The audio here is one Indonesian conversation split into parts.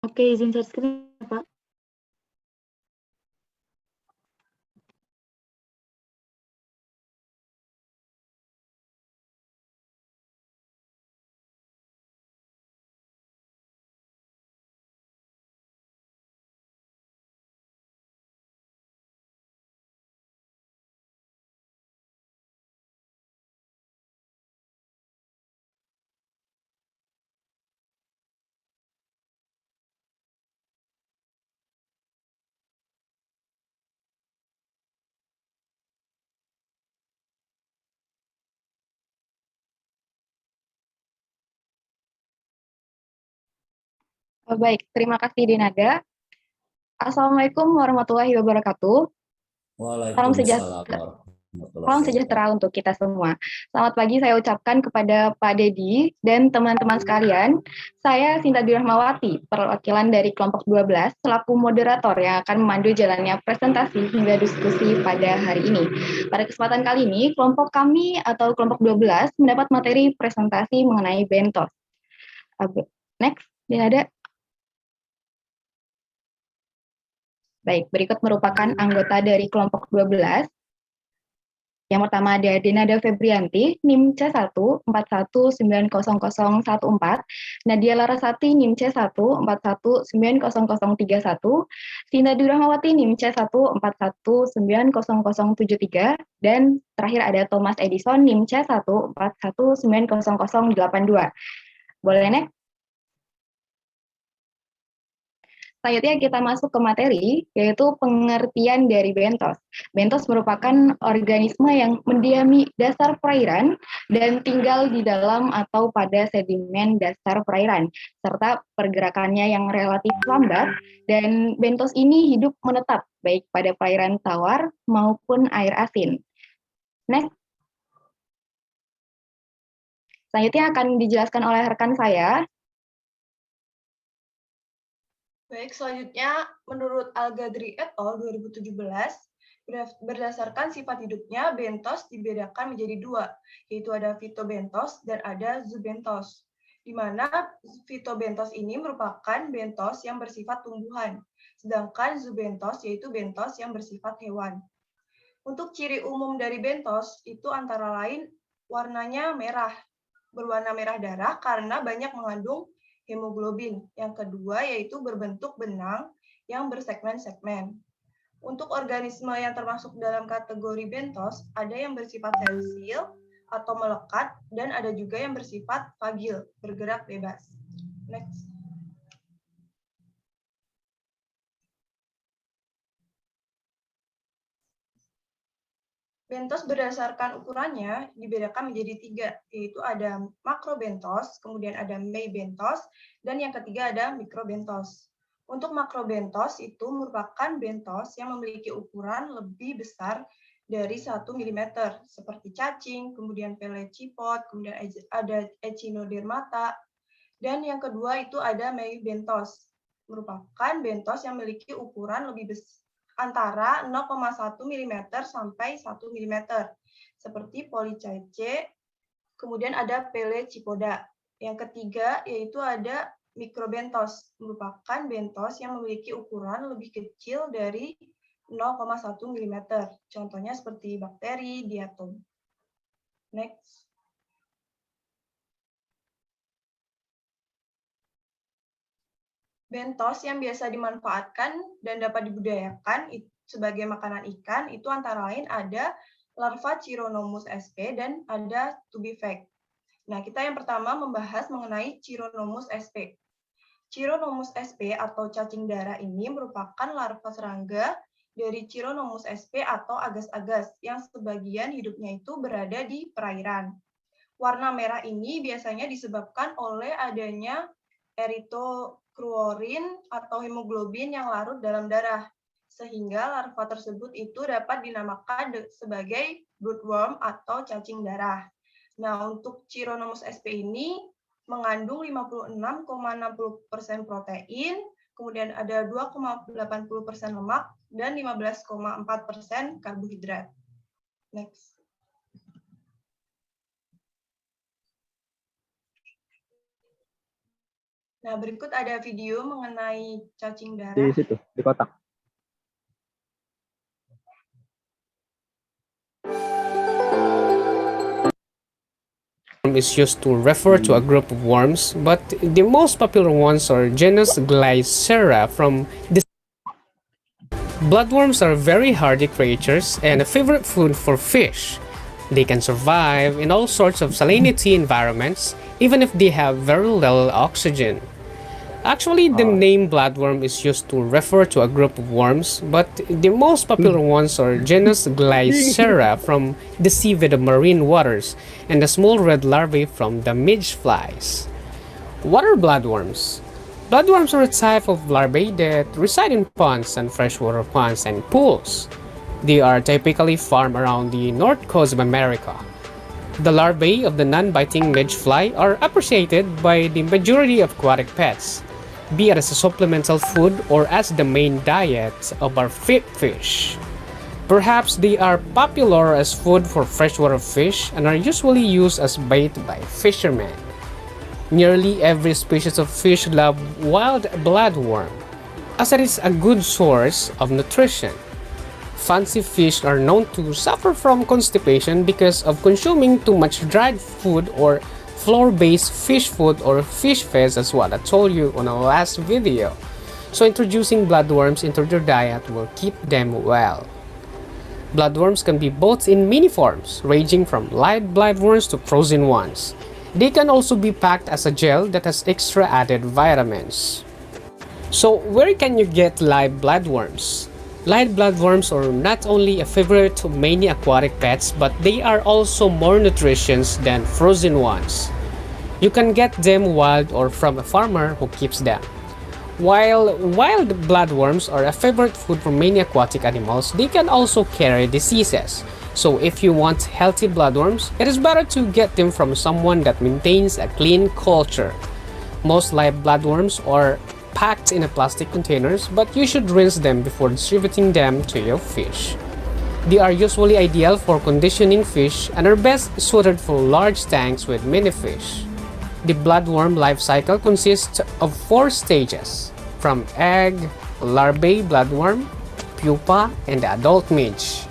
Oke, izin share screen, Pak. Baik, terima kasih Dinada. Assalamualaikum warahmatullahi wabarakatuh. Salam Waalaikumsalam sejahtera, warahmatullahi salam sejahtera wabarakatuh. untuk kita semua. Selamat pagi saya ucapkan kepada Pak Dedi dan teman-teman sekalian. Saya Sinta Dirahmawati, perwakilan dari kelompok 12, selaku moderator yang akan memandu jalannya presentasi hingga diskusi pada hari ini. Pada kesempatan kali ini, kelompok kami atau kelompok 12 mendapat materi presentasi mengenai bentos. Next, Dinada. Baik, berikut merupakan anggota dari kelompok 12. Yang pertama ada Dinada Febrianti, NIM C141900014, Nadia Larasati, NIM C141900031, Sinta Durahmawati, NIM C141900073, dan terakhir ada Thomas Edison, NIM C141900082. Boleh, Nek? Selanjutnya kita masuk ke materi, yaitu pengertian dari bentos. Bentos merupakan organisme yang mendiami dasar perairan dan tinggal di dalam atau pada sedimen dasar perairan, serta pergerakannya yang relatif lambat, dan bentos ini hidup menetap, baik pada perairan tawar maupun air asin. Next. Selanjutnya akan dijelaskan oleh rekan saya. Baik, selanjutnya menurut Al-Ghadri et al. 2017, berdasarkan sifat hidupnya, bentos dibedakan menjadi dua, yaitu ada fitobentos dan ada zoobentos. Di mana fitobentos ini merupakan bentos yang bersifat tumbuhan, sedangkan zoobentos yaitu bentos yang bersifat hewan. Untuk ciri umum dari bentos itu antara lain warnanya merah, berwarna merah darah karena banyak mengandung hemoglobin. Yang kedua yaitu berbentuk benang yang bersegmen-segmen. Untuk organisme yang termasuk dalam kategori bentos, ada yang bersifat sensil atau melekat, dan ada juga yang bersifat vagil, bergerak bebas. Next. Bentos berdasarkan ukurannya dibedakan menjadi tiga, yaitu ada makrobentos, kemudian ada meibentos, dan yang ketiga ada mikrobentos. Untuk makrobentos itu merupakan bentos yang memiliki ukuran lebih besar dari 1 mm, seperti cacing, kemudian pelecipot, kemudian ada echinodermata, dan yang kedua itu ada meibentos, merupakan bentos yang memiliki ukuran lebih besar antara 0,1 mm sampai 1 mm, seperti Polychaete, kemudian ada Pelecipoda. Yang ketiga yaitu ada mikrobentos, merupakan bentos yang memiliki ukuran lebih kecil dari 0,1 mm. Contohnya seperti bakteri, diatom. Next. Bentos yang biasa dimanfaatkan dan dapat dibudidayakan sebagai makanan ikan itu antara lain ada larva Chironomus sp dan ada tubifex. Nah, kita yang pertama membahas mengenai Chironomus sp. Chironomus sp atau cacing darah ini merupakan larva serangga dari Chironomus sp atau agas-agas yang sebagian hidupnya itu berada di perairan. Warna merah ini biasanya disebabkan oleh adanya eritokruorin atau hemoglobin yang larut dalam darah, sehingga larva tersebut itu dapat dinamakan sebagai bloodworm atau cacing darah. Nah, untuk Chironomus sp ini mengandung 56,60% protein, kemudian ada 2,80% lemak, dan 15,4% karbohidrat. Next. Nah, berikut ada video mengenai cacing Di darah. situ, di kotak. Is used to refer to a group of worms, but the most popular ones are genus Glycera from the bloodworms are very hardy creatures and a favorite food for fish. They can survive in all sorts of salinity environments, even if they have very little oxygen. Actually, the name bloodworm is used to refer to a group of worms, but the most popular ones are genus Glycera from the seaweed of marine waters and the small red larvae from the midge flies. What are bloodworms? Bloodworms are a type of larvae that reside in ponds and freshwater ponds and pools. They are typically found around the north coast of America. The larvae of the non-biting midge fly are appreciated by the majority of aquatic pets, be it as a supplemental food or as the main diet of our fish. Perhaps they are popular as food for freshwater fish and are usually used as bait by fishermen. Nearly every species of fish love wild bloodworm, as it is a good source of nutrition. Fancy fish are known to suffer from constipation because of consuming too much dried food or flour-based fish food or fish fest, as what I told you on our last video. So introducing bloodworms into their diet will keep them well. Bloodworms can be both in many forms, ranging from live bloodworms to frozen ones. They can also be packed as a gel that has extra added vitamins. So where can you get live bloodworms? Live bloodworms are not only a favorite of many aquatic pets, but they are also more nutritious than frozen ones. You can get them wild or from a farmer who keeps them. While wild bloodworms are a favorite food for many aquatic animals, they can also carry diseases. So if you want healthy bloodworms, it is better to get them from someone that maintains a clean culture. Most live bloodworms are packed in plastic containers, but you should rinse them before distributing them to your fish. They are usually ideal for conditioning fish and are best suited for large tanks with many fish. The bloodworm life cycle consists of 4 stages, from egg, larvae bloodworm, pupa, and the adult midge.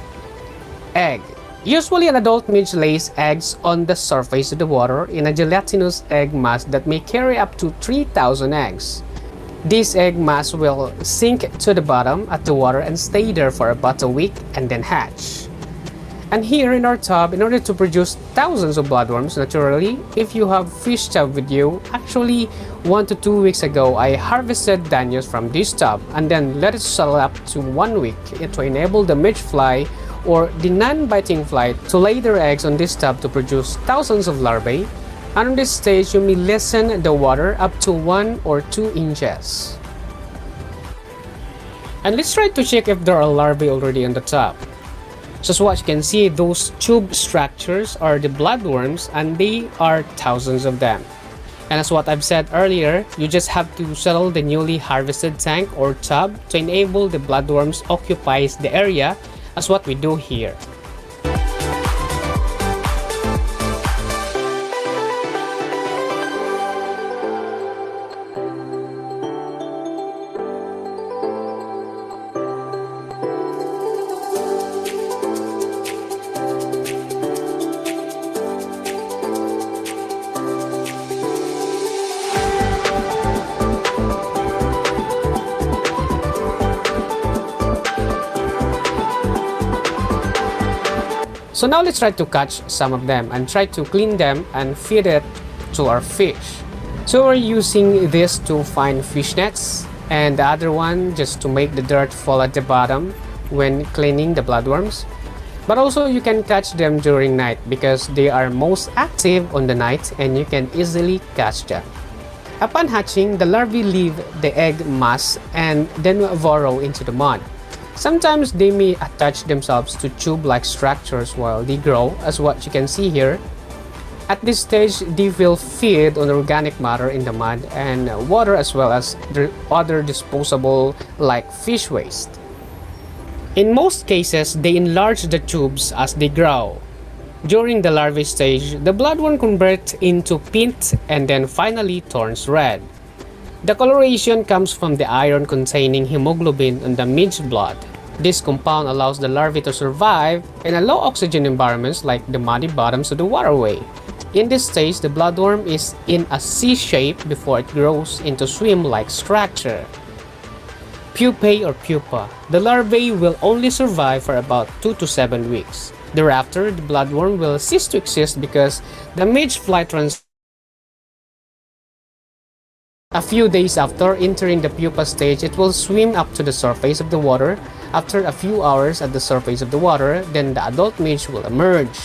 Egg. Usually an adult midge lays eggs on the surface of the water in a gelatinous egg mass that may carry up to 3,000 eggs. This egg mass will sink to the bottom at the water and stay there for about a week and then hatch. And here in our tub, in order to produce thousands of bloodworms naturally, if you have fish tub with you, actually 1 to 2 weeks ago, I harvested danios from this tub and then let it settle up to 1 week to enable the midge fly or the non-biting fly to lay their eggs on this tub to produce thousands of larvae. And on this stage, you may lessen the water up to 1 or 2 inches. And let's try to check if there are larvae already on the tub. So as what you can see, those tube structures are the bloodworms and they are thousands of them. And as what I've said earlier, you just have to settle the newly harvested tank or tub to enable the bloodworms occupies the area as what we do here. So now let's try to catch some of them and try to clean them and feed it to our fish. So we're using this to find fish nets and the other one just to make the dirt fall at the bottom when cleaning the bloodworms. But also you can catch them during night because they are most active on the night and you can easily catch them. Upon hatching, the larvae leave the egg mass and then burrow into the mud. Sometimes they may attach themselves to tube-like structures while they grow, as what you can see here. At this stage, they will feed on organic matter in the mud and water as well as the other disposable like fish waste. In most cases, they enlarge the tubes as they grow. During the larvae stage, the bloodworm converts into pink and then finally turns red. The coloration comes from the iron containing hemoglobin in the midge blood. This compound allows the larvae to survive in a low oxygen environments like the muddy bottoms of the waterway. In this stage, the bloodworm is in a C shape before it grows into swim-like structure. Pupae or pupa. The larvae will only survive for about 2 to 7 weeks. Thereafter, the bloodworm will cease to exist because the midge fly A few days after entering the pupa stage, it will swim up to the surface of the water. After a few hours at the surface of the water, then the adult midge will emerge.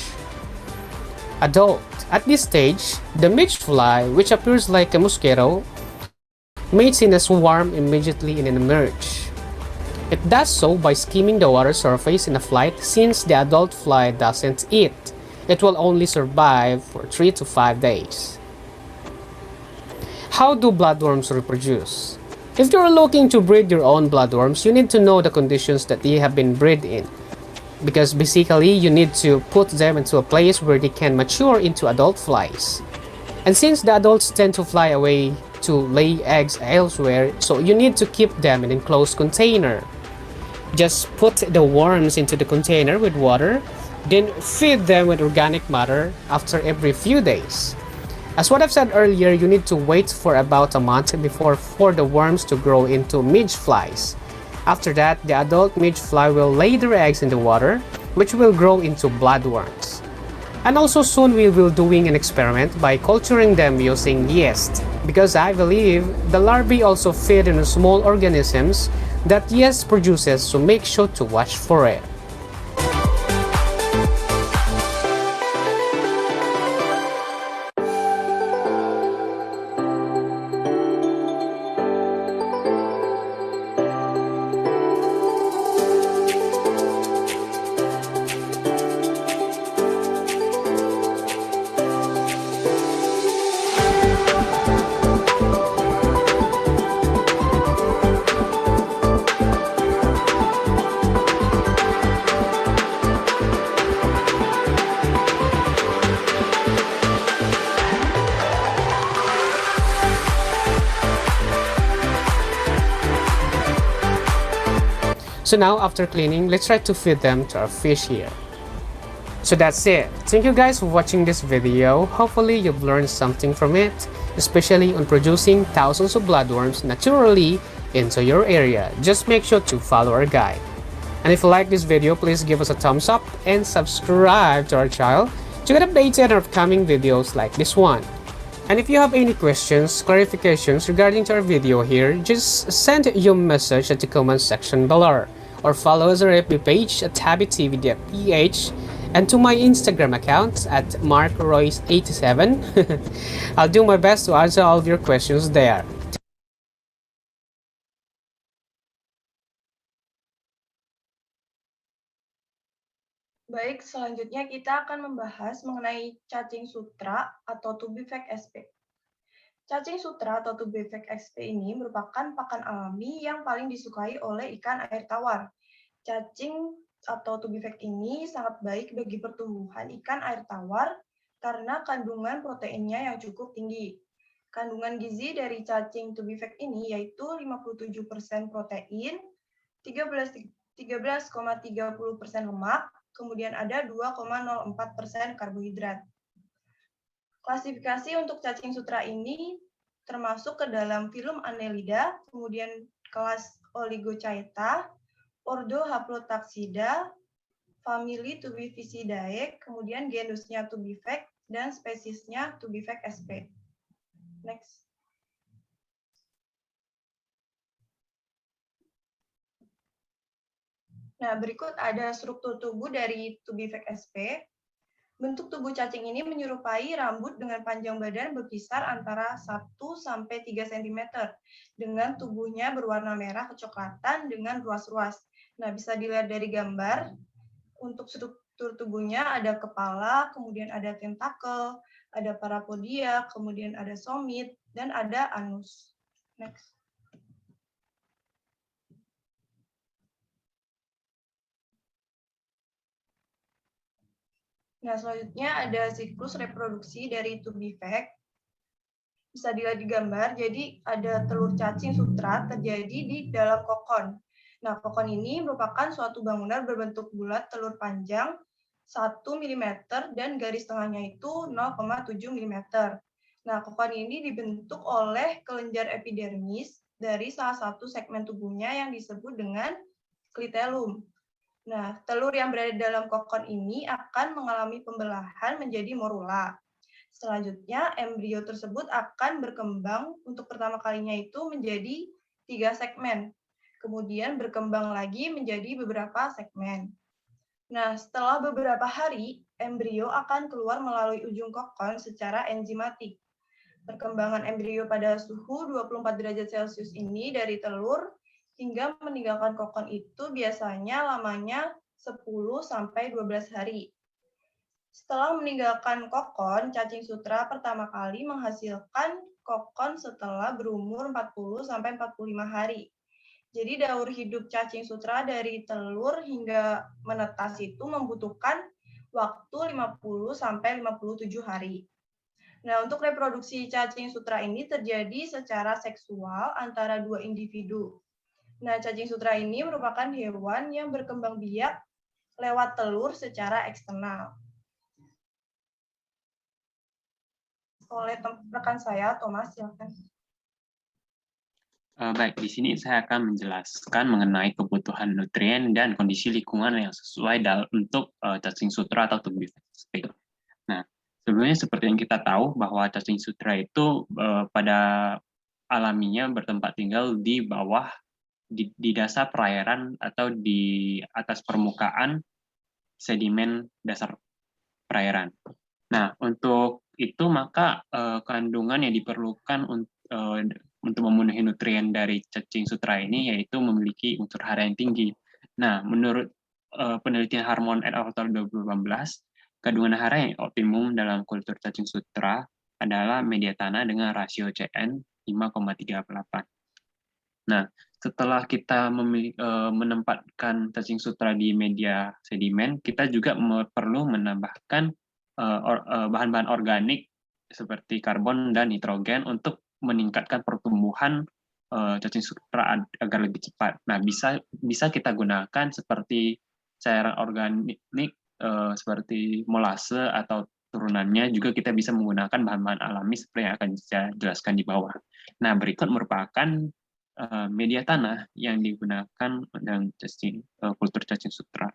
Adult. At this stage, the midge fly, which appears like a mosquito, mates in a swarm immediately and emerge. It does so by skimming the water surface in a flight. Since the adult fly doesn't eat, it will only survive for 3 to 5 days. How do bloodworms reproduce? If you're looking to breed your own bloodworms, you need to know the conditions that they have been bred in. Because basically, you need to put them into a place where they can mature into adult flies. And since the adults tend to fly away to lay eggs elsewhere, so you need to keep them in an enclosed container. Just put the worms into the container with water, then feed them with organic matter after every few days. As what I've said earlier, you need to wait for about a month for the worms to grow into midge flies. After that, the adult midge fly will lay their eggs in the water, which will grow into bloodworms. And also soon we will doing an experiment by culturing them using yeast, because I believe the larvae also feed on small organisms that yeast produces, so make sure to watch for it. So now after cleaning, let's try to feed them to our fish here. So that's it. Thank you guys for watching this video. Hopefully you've learned something from it, especially on producing thousands of bloodworms naturally into your area. Just make sure to follow our guide. And if you like this video, please give us a thumbs up and subscribe to our channel to get updated on upcoming videos like this one. And if you have any questions, clarifications regarding to our video here, just send your message at the comment section below, or follow us on our FB page at HabbyTV.ph and to my Instagram account at MarkRoyce87. I'll do my best to answer all of your questions there. Baik, selanjutnya kita akan membahas mengenai cacing sutra atau Tubifex sp. Cacing sutra atau Tubifex sp ini merupakan pakan alami yang paling disukai oleh ikan air tawar. Cacing atau Tubifex ini sangat baik bagi pertumbuhan ikan air tawar karena kandungan proteinnya yang cukup tinggi. Kandungan gizi dari cacing Tubifex ini yaitu 57% protein, 13,30% lemak, kemudian ada 2,04% karbohidrat. Klasifikasi untuk cacing sutra ini termasuk ke dalam filum Annelida, kemudian kelas Oligochaeta, ordo Haplotaxida, famili Tubificidae, kemudian genusnya Tubifex, dan spesiesnya Tubifex sp. Next. Nah, berikut ada struktur tubuh dari Tubifex sp. Bentuk tubuh cacing ini menyerupai rambut dengan panjang badan berkisar antara 1 sampai 3 cm dengan tubuhnya berwarna merah kecoklatan dengan ruas-ruas. Nah, bisa dilihat dari gambar. Untuk struktur tubuhnya ada kepala, kemudian ada tentakel, ada parapodia, kemudian ada somit, dan ada anus. Next. Nah, selanjutnya ada siklus reproduksi dari Tubifex. Bisa dilihat di gambar, jadi ada telur cacing sutra terjadi di dalam kokon. Nah, kokon ini merupakan suatu bangunan berbentuk bulat telur panjang 1 mm dan garis tengahnya itu 0,7 mm. Nah, kokon ini dibentuk oleh kelenjar epidermis dari salah satu segmen tubuhnya yang disebut dengan klitelum. Nah, telur yang berada dalam kokon ini akan mengalami pembelahan menjadi morula. Selanjutnya, embrio tersebut akan berkembang untuk pertama kalinya itu menjadi 3 segmen. Kemudian berkembang lagi menjadi beberapa segmen. Nah, setelah beberapa hari, embrio akan keluar melalui ujung kokon secara enzimatik. Perkembangan embrio pada suhu 24 derajat Celcius ini dari telur hingga meninggalkan kokon itu biasanya lamanya 10-12 hari. Setelah meninggalkan kokon, cacing sutra pertama kali menghasilkan kokon setelah berumur 40-45 hari. Jadi daur hidup cacing sutra dari telur hingga menetas itu membutuhkan waktu 50-57 hari. Nah, untuk reproduksi cacing sutra ini terjadi secara seksual antara dua individu. Nah, cacing sutra ini merupakan hewan yang berkembang biak lewat telur secara eksternal. Oleh rekan saya, Thomas, silakan. Baik, di sini saya akan menjelaskan mengenai kebutuhan nutrien dan kondisi lingkungan yang sesuai untuk cacing sutra atau tubifacius. Nah, sebelumnya seperti yang kita tahu bahwa cacing sutra itu pada alaminya bertempat tinggal di bawah, di dasar perairan atau di atas permukaan sedimen dasar perairan. Nah, untuk itu maka kandungan yang diperlukan untuk memenuhi nutrien dari cacing sutra ini yaitu memiliki unsur hara yang tinggi. Nah, menurut penelitian Harmon et al. Tahun 2018, kandungan hara yang optimum dalam kultur cacing sutra adalah media tanah dengan rasio CN 5,38. Nah, setelah kita menempatkan cacing sutra di media sedimen, kita juga perlu menambahkan bahan-bahan organik seperti karbon dan nitrogen untuk meningkatkan pertumbuhan cacing sutra agar lebih cepat. Nah, bisa kita gunakan seperti cairan organik seperti molase atau turunannya, juga kita bisa menggunakan bahan-bahan alami seperti yang akan saya jelaskan di bawah. Nah, berikut merupakan media tanah yang digunakan dalam kultur cacing sutra.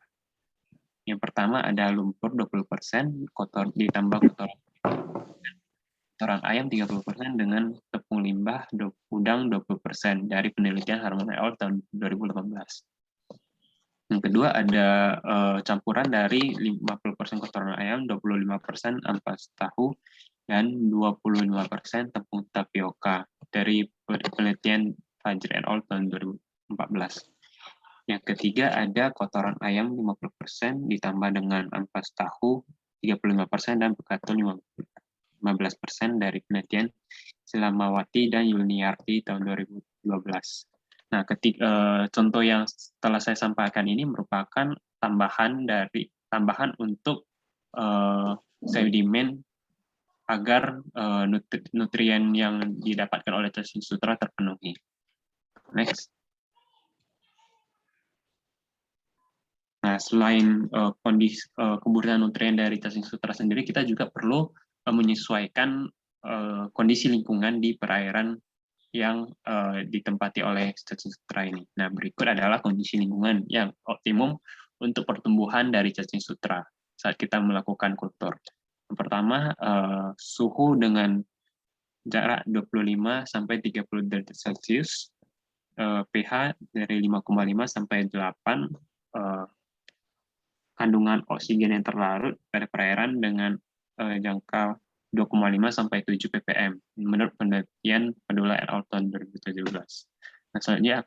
Yang pertama ada lumpur 20%, ditambah kotoran ayam 30% dengan tepung limbah udang 20% dari penelitian Harmon et al. Tahun 2018. Yang kedua ada campuran dari 50% kotoran ayam, 25% ampas tahu, dan 25% tepung tapioka dari penelitian Fajr et al. Tahun 2014. Yang ketiga ada kotoran ayam 50% ditambah dengan ampas tahu 35% dan bekatul 15% dari penelitian Silamawati dan Yulniarti tahun 2012. Nah, contoh yang setelah saya sampaikan ini merupakan tambahan untuk sedimen agar nutrien yang didapatkan oleh cacing sutra terpenuhi. Next. Nah, selain kondisi kebutuhan nutrien dari cacing sutra sendiri, kita juga perlu menyesuaikan kondisi lingkungan di perairan yang ditempati oleh cacing sutra ini. Nah, berikut adalah kondisi lingkungan yang optimum untuk pertumbuhan dari cacing sutra saat kita melakukan kultur. Yang pertama, suhu dengan jarak 25 sampai 30 derajat Celcius, pH dari 5,5 sampai 8, kandungan oksigen yang terlarut pada perairan dengan jangka 2,5 sampai 7 ppm menurut penelitian Padula et al. Tahun 2017. Nah, selanjutnya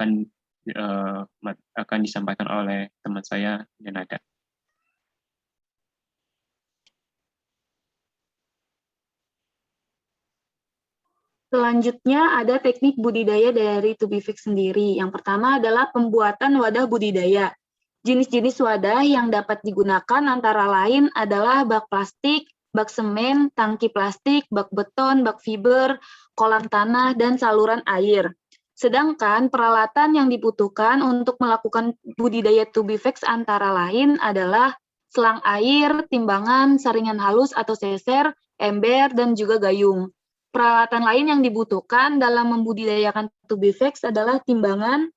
akan disampaikan oleh teman saya, Janada. Selanjutnya ada teknik budidaya dari Tubifix sendiri. Yang pertama adalah pembuatan wadah budidaya. Jenis-jenis wadah yang dapat digunakan antara lain adalah bak plastik, bak semen, tangki plastik, bak beton, bak fiber, kolam tanah, dan saluran air. Sedangkan peralatan yang dibutuhkan untuk melakukan budidaya tubifax antara lain adalah selang air, timbangan, saringan halus atau seser, ember, dan juga gayung. Peralatan lain yang dibutuhkan dalam membudidayakan tubifax adalah timbangan,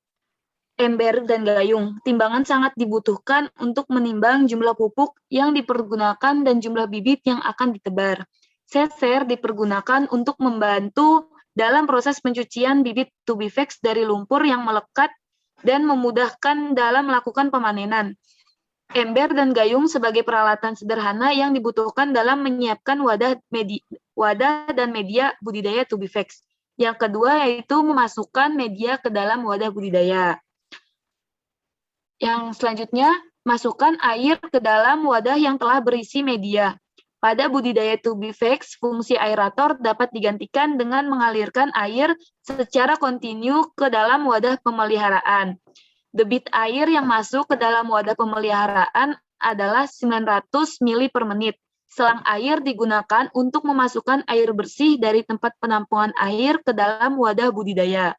ember, dan gayung. Timbangan sangat dibutuhkan untuk menimbang jumlah pupuk yang dipergunakan dan jumlah bibit yang akan ditebar. Seser dipergunakan untuk membantu dalam proses pencucian bibit tubifax dari lumpur yang melekat dan memudahkan dalam melakukan pemanenan. Ember dan gayung sebagai peralatan sederhana yang dibutuhkan dalam menyiapkan wadah dan media budidaya tubifax. Yang kedua yaitu memasukkan media ke dalam wadah budidaya. Yang selanjutnya, masukkan air ke dalam wadah yang telah berisi media. Pada budidaya tubifax, fungsi aerator dapat digantikan dengan mengalirkan air secara kontinu ke dalam wadah pemeliharaan. Debit air yang masuk ke dalam wadah pemeliharaan adalah 900 ml per menit. Selang air digunakan untuk memasukkan air bersih dari tempat penampungan air ke dalam wadah budidaya.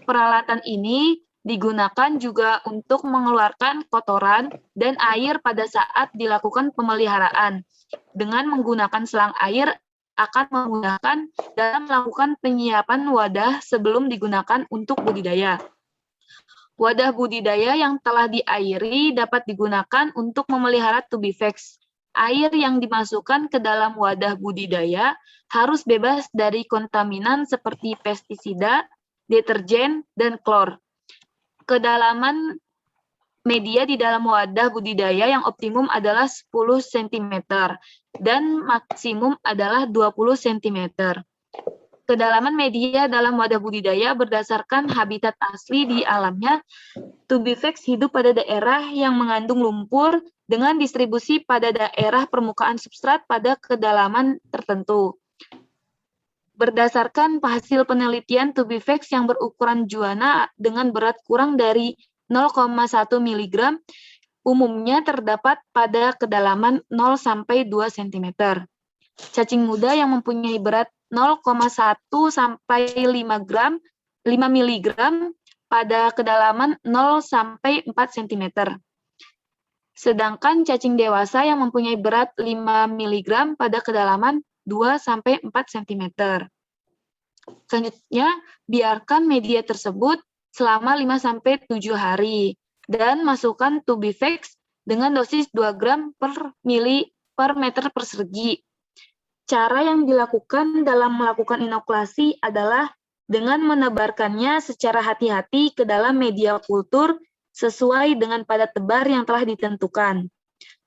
Peralatan ini digunakan juga untuk mengeluarkan kotoran dan air pada saat dilakukan pemeliharaan. Dengan menggunakan selang air akan memudahkan dalam melakukan penyiapan wadah sebelum digunakan untuk budidaya. Wadah budidaya yang telah diairi dapat digunakan untuk memelihara tubifax. Air yang dimasukkan ke dalam wadah budidaya harus bebas dari kontaminan seperti pestisida, deterjen, dan klor. Kedalaman media di dalam wadah budidaya yang optimum adalah 10 cm dan maksimum adalah 20 cm. Kedalaman media dalam wadah budidaya berdasarkan habitat asli di alamnya. Tubifax hidup pada daerah yang mengandung lumpur dengan distribusi pada daerah permukaan substrat pada kedalaman tertentu. Berdasarkan hasil penelitian tubifax yang berukuran juana dengan berat kurang dari 0,1 mg, umumnya terdapat pada kedalaman 0 sampai 2 cm. Cacing muda yang mempunyai berat 0,1 sampai 5 mg pada kedalaman 0 sampai 4 cm. Sedangkan cacing dewasa yang mempunyai berat 5 mg pada kedalaman 2 sampai 4 cm. Selanjutnya, biarkan media tersebut selama 5 sampai 7 hari dan masukkan tubifax dengan dosis 2 gram per meter persegi. Cara yang dilakukan dalam melakukan inokulasi adalah dengan menebarkannya secara hati-hati ke dalam media kultur sesuai dengan padat tebar yang telah ditentukan.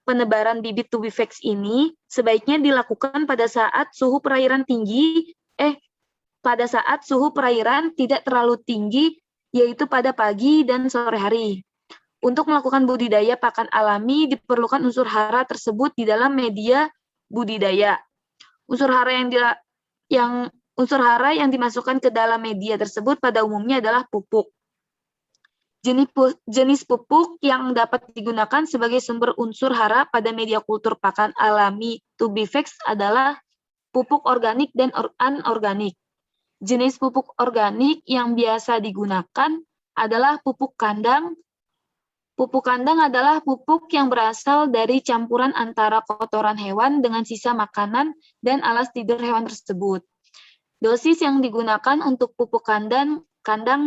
Penebaran bibit tubifax ini sebaiknya dilakukan pada saat suhu perairan tidak terlalu tinggi, yaitu pada pagi dan sore hari. Untuk melakukan budidaya pakan alami diperlukan unsur hara tersebut di dalam media budidaya. Unsur hara yang dimasukkan ke dalam media tersebut pada umumnya adalah pupuk. Jenis pupuk yang dapat digunakan sebagai sumber unsur hara pada media kultur pakan alami tubifax adalah pupuk organik dan anorganik. Jenis pupuk organik yang biasa digunakan adalah pupuk kandang. Pupuk kandang adalah pupuk yang berasal dari campuran antara kotoran hewan dengan sisa makanan dan alas tidur hewan tersebut. Dosis yang digunakan untuk pupuk kandang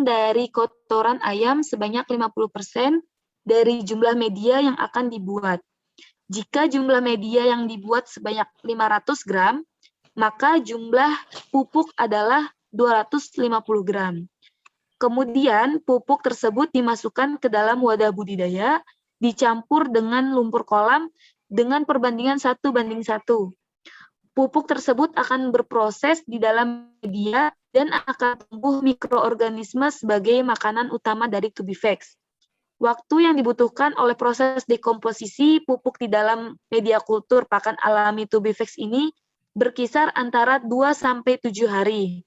dari kotoran ayam sebanyak 50% dari jumlah media yang akan dibuat. Jika jumlah media yang dibuat sebanyak 500 gram, maka jumlah pupuk adalah 250 gram. Kemudian pupuk tersebut dimasukkan ke dalam wadah budidaya, dicampur dengan lumpur kolam dengan perbandingan 1:1. Pupuk tersebut akan berproses di dalam media dan akan tumbuh mikroorganisme sebagai makanan utama dari tubifax. Waktu yang dibutuhkan oleh proses dekomposisi pupuk di dalam media kultur pakan alami tubifax ini berkisar antara 2-7 hari.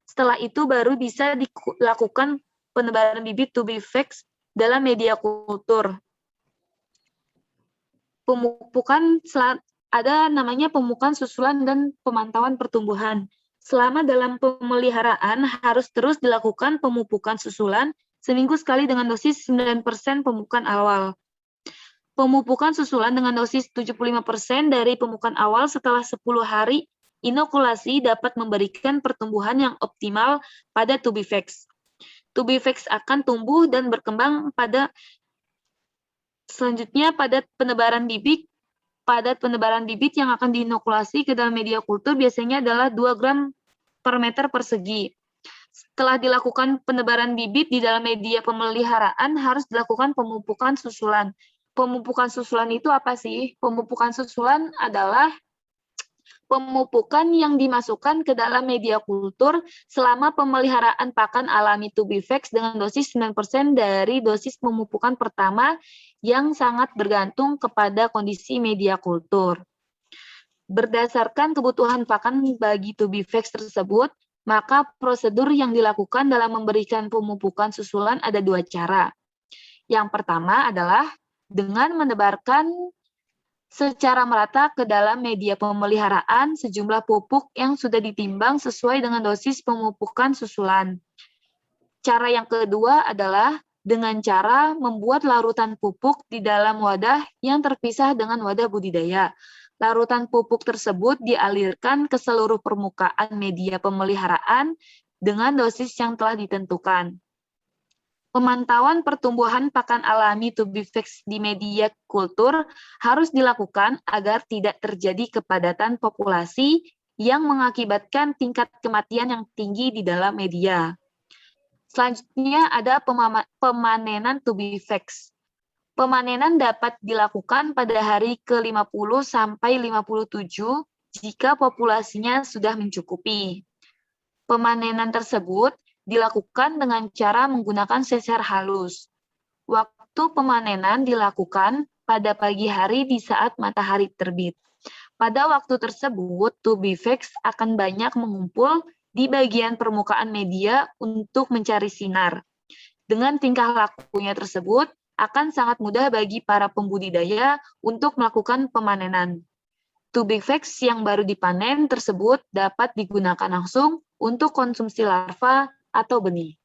Setelah itu baru bisa dilakukan penebaran bibit tubifax dalam media kultur. Pemupukan ada namanya pemupukan susulan dan pemantauan pertumbuhan. Selama dalam pemeliharaan harus terus dilakukan pemupukan susulan seminggu sekali dengan dosis 9% pemupukan awal. Pemupukan susulan dengan dosis 75% dari pemupukan awal setelah 10 hari inokulasi dapat memberikan pertumbuhan yang optimal pada tubifax. Tubifax akan tumbuh dan berkembang selanjutnya pada penebaran bibit. Padat penebaran bibit yang akan diinokulasi ke dalam media kultur biasanya adalah 2 gram per meter persegi. Setelah dilakukan penebaran bibit di dalam media pemeliharaan, harus dilakukan pemupukan susulan. Pemupukan susulan itu apa sih? Pemupukan susulan adalah pemupukan yang dimasukkan ke dalam media kultur selama pemeliharaan pakan alami tubifax dengan dosis 9% dari dosis pemupukan pertama yang sangat bergantung kepada kondisi media kultur. Berdasarkan kebutuhan pakan bagi tubifax tersebut, maka prosedur yang dilakukan dalam memberikan pemupukan susulan ada 2 cara. Yang pertama adalah dengan menebarkan secara merata ke dalam media pemeliharaan sejumlah pupuk yang sudah ditimbang sesuai dengan dosis pemupukan susulan. Cara yang kedua adalah dengan cara membuat larutan pupuk di dalam wadah yang terpisah dengan wadah budidaya. Larutan pupuk tersebut dialirkan ke seluruh permukaan media pemeliharaan dengan dosis yang telah ditentukan. Pemantauan pertumbuhan pakan alami tubifax di media kultur harus dilakukan agar tidak terjadi kepadatan populasi yang mengakibatkan tingkat kematian yang tinggi di dalam media. Selanjutnya ada pemanenan tubifax. Pemanenan dapat dilakukan pada hari ke-50 sampai 57 jika populasinya sudah mencukupi. Pemanenan tersebut dilakukan dengan cara menggunakan seser halus. Waktu pemanenan dilakukan pada pagi hari di saat matahari terbit. Pada waktu tersebut, tubifax akan banyak mengumpul di bagian permukaan media untuk mencari sinar. Dengan tingkah lakunya tersebut, akan sangat mudah bagi para pembudidaya untuk melakukan pemanenan. Tubifax yang baru dipanen tersebut dapat digunakan langsung untuk konsumsi larva atau benih.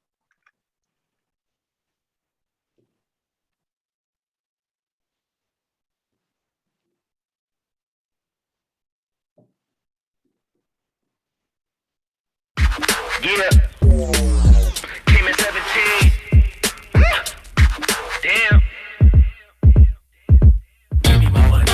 Yeah. Came at 17. Damn. Give me my money.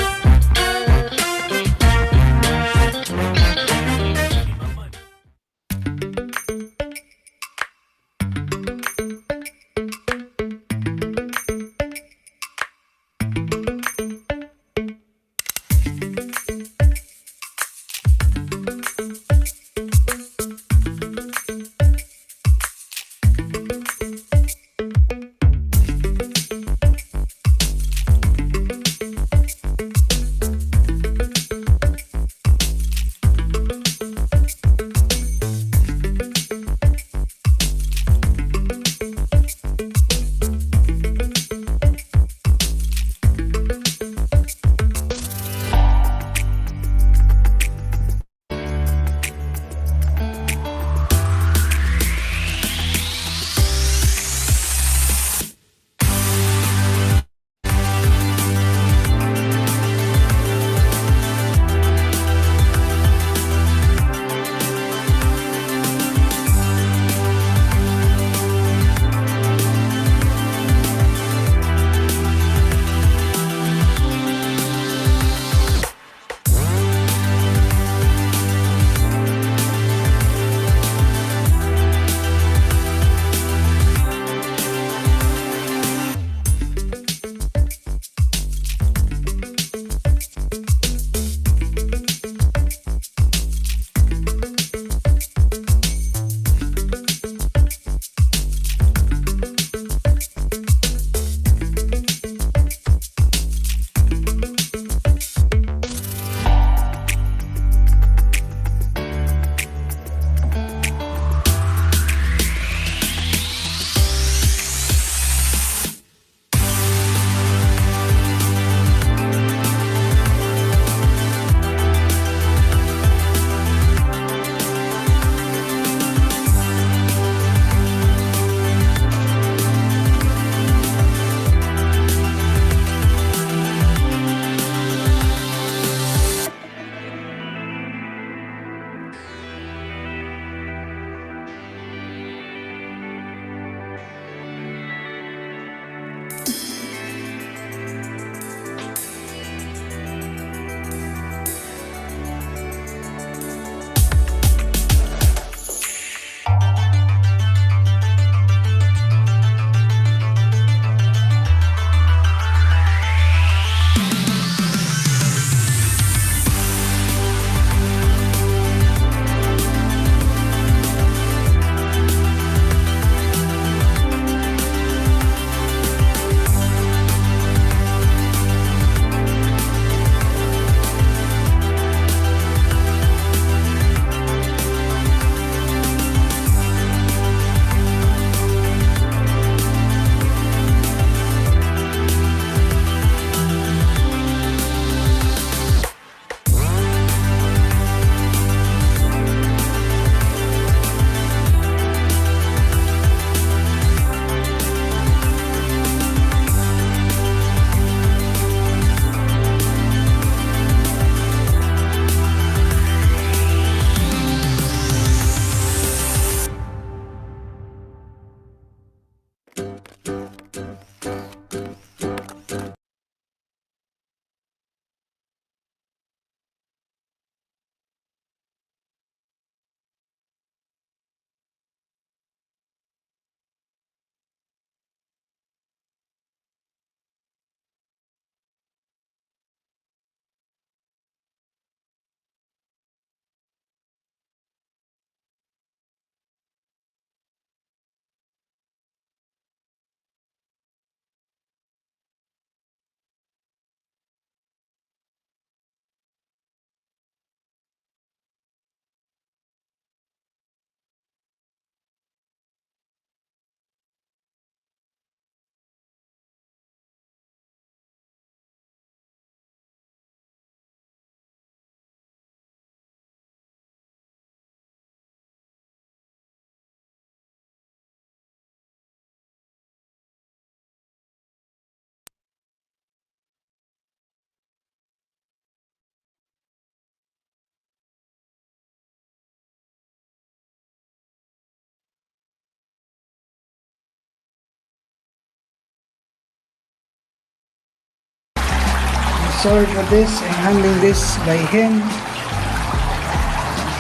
Sorry for this, I'm handling this by hand.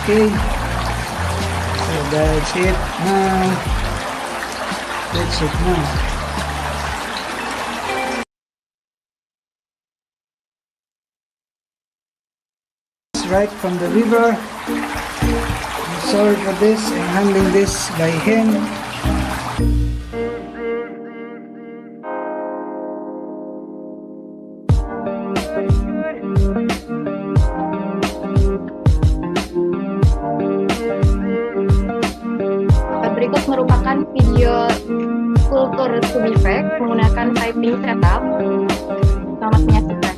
Okay, so that's it now. That's it now. It's right from the river. I'm sorry for this, I'm handling this by hand. Berikut merupakan video kultur Tubifex menggunakan typing setup. Selamat menyaksikan.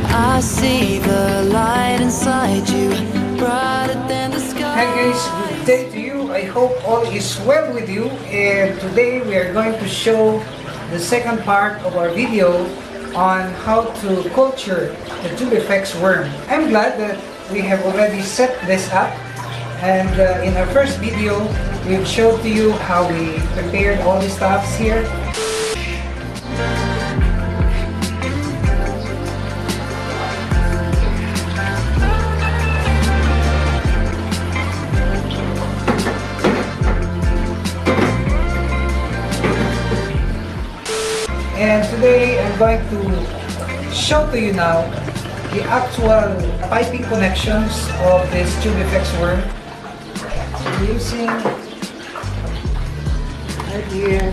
I see the light inside you, brighter than the sky. Hi guys, good day to you. I hope all is well with you, and today we are going to show the second part of our video on how to culture the Tubifex worm. I'm glad that we have already set this up, and in our first video we've showed to you how we prepared all the stuffs here. And today I'm going to show to you now the actual piping connections of this Tubifex worm. So using right here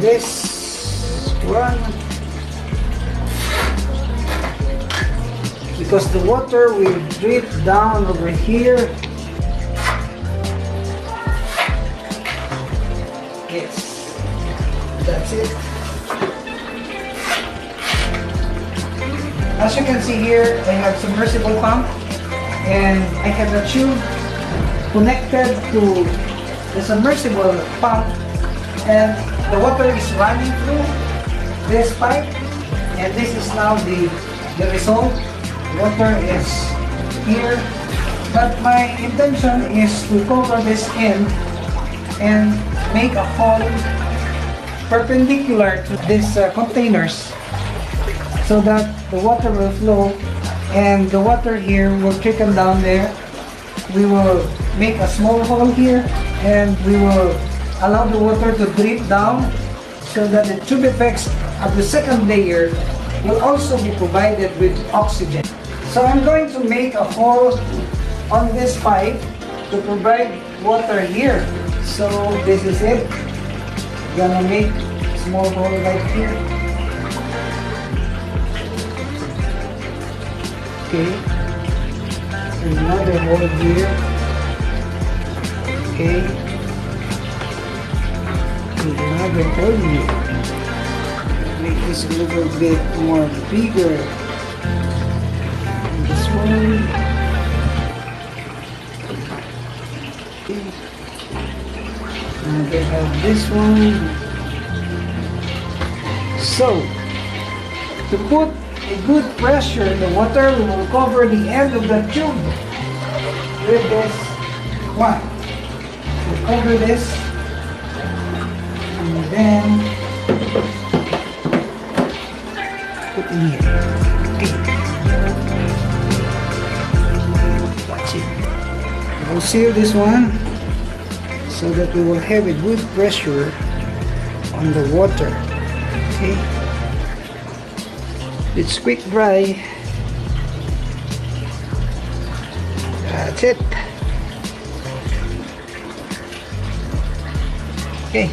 this one, because the water will drip down over here. Yes, that's it. As you can see here, I have submersible pump, and I have a tube connected to the submersible pump, and the water is running through this pipe, and this is now the result. Water is here, but my intention is to cover this end and make a hole perpendicular to these containers so that the water will flow, and the water here will trickle down there. We will make a small hole here, and we will allow the water to drip down so that the Tubifex of the second layer will also be provided with oxygen. So I'm going to make a hole on this pipe to provide water here. So this is it. Gonna make a small hole right here. Okay. Another hole here. Okay. Another hole here. Make this a little bit more bigger. This one. Okay. And they have this one. So, to put a good pressure in the water, we will cover the end of the tube with this one. We'll cover this, and then put in here. Okay. That's it. We'll seal this one so that we will have a good pressure on the water. Okay, it's quick dry. That's it. Okay,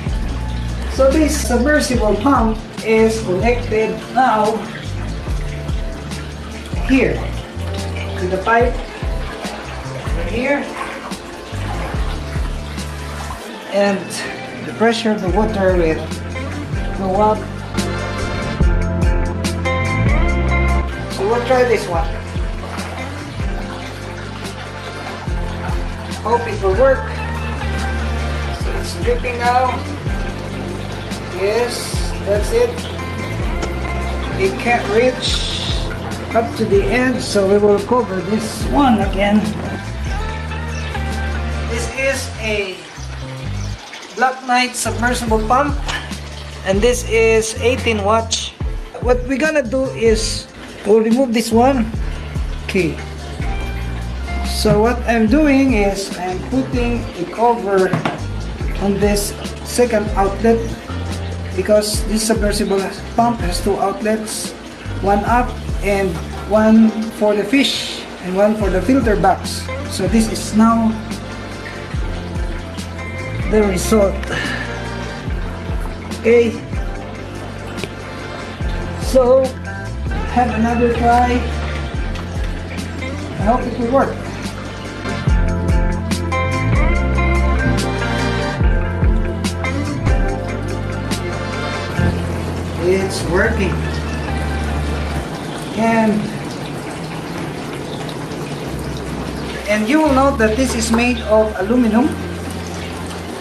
so this submersible pump is connected now here to the pipe right here. and the pressure of the water will go up. So we'll try this one. Hope it will work. So it's dripping now. Yes, that's it. It can't reach up to the end, so we will cover this one again. This is a Black Knight submersible pump, and this is 18 watts. What we're gonna do is we'll remove this one. Okay. So what I'm doing is I'm putting a cover on this second outlet, because this submersible pump has two outlets, one up and one for the fish and one for the filter box. So this is now the result. Okay, so have another try. I hope it will work. It's working. And you will note that this is made of aluminum.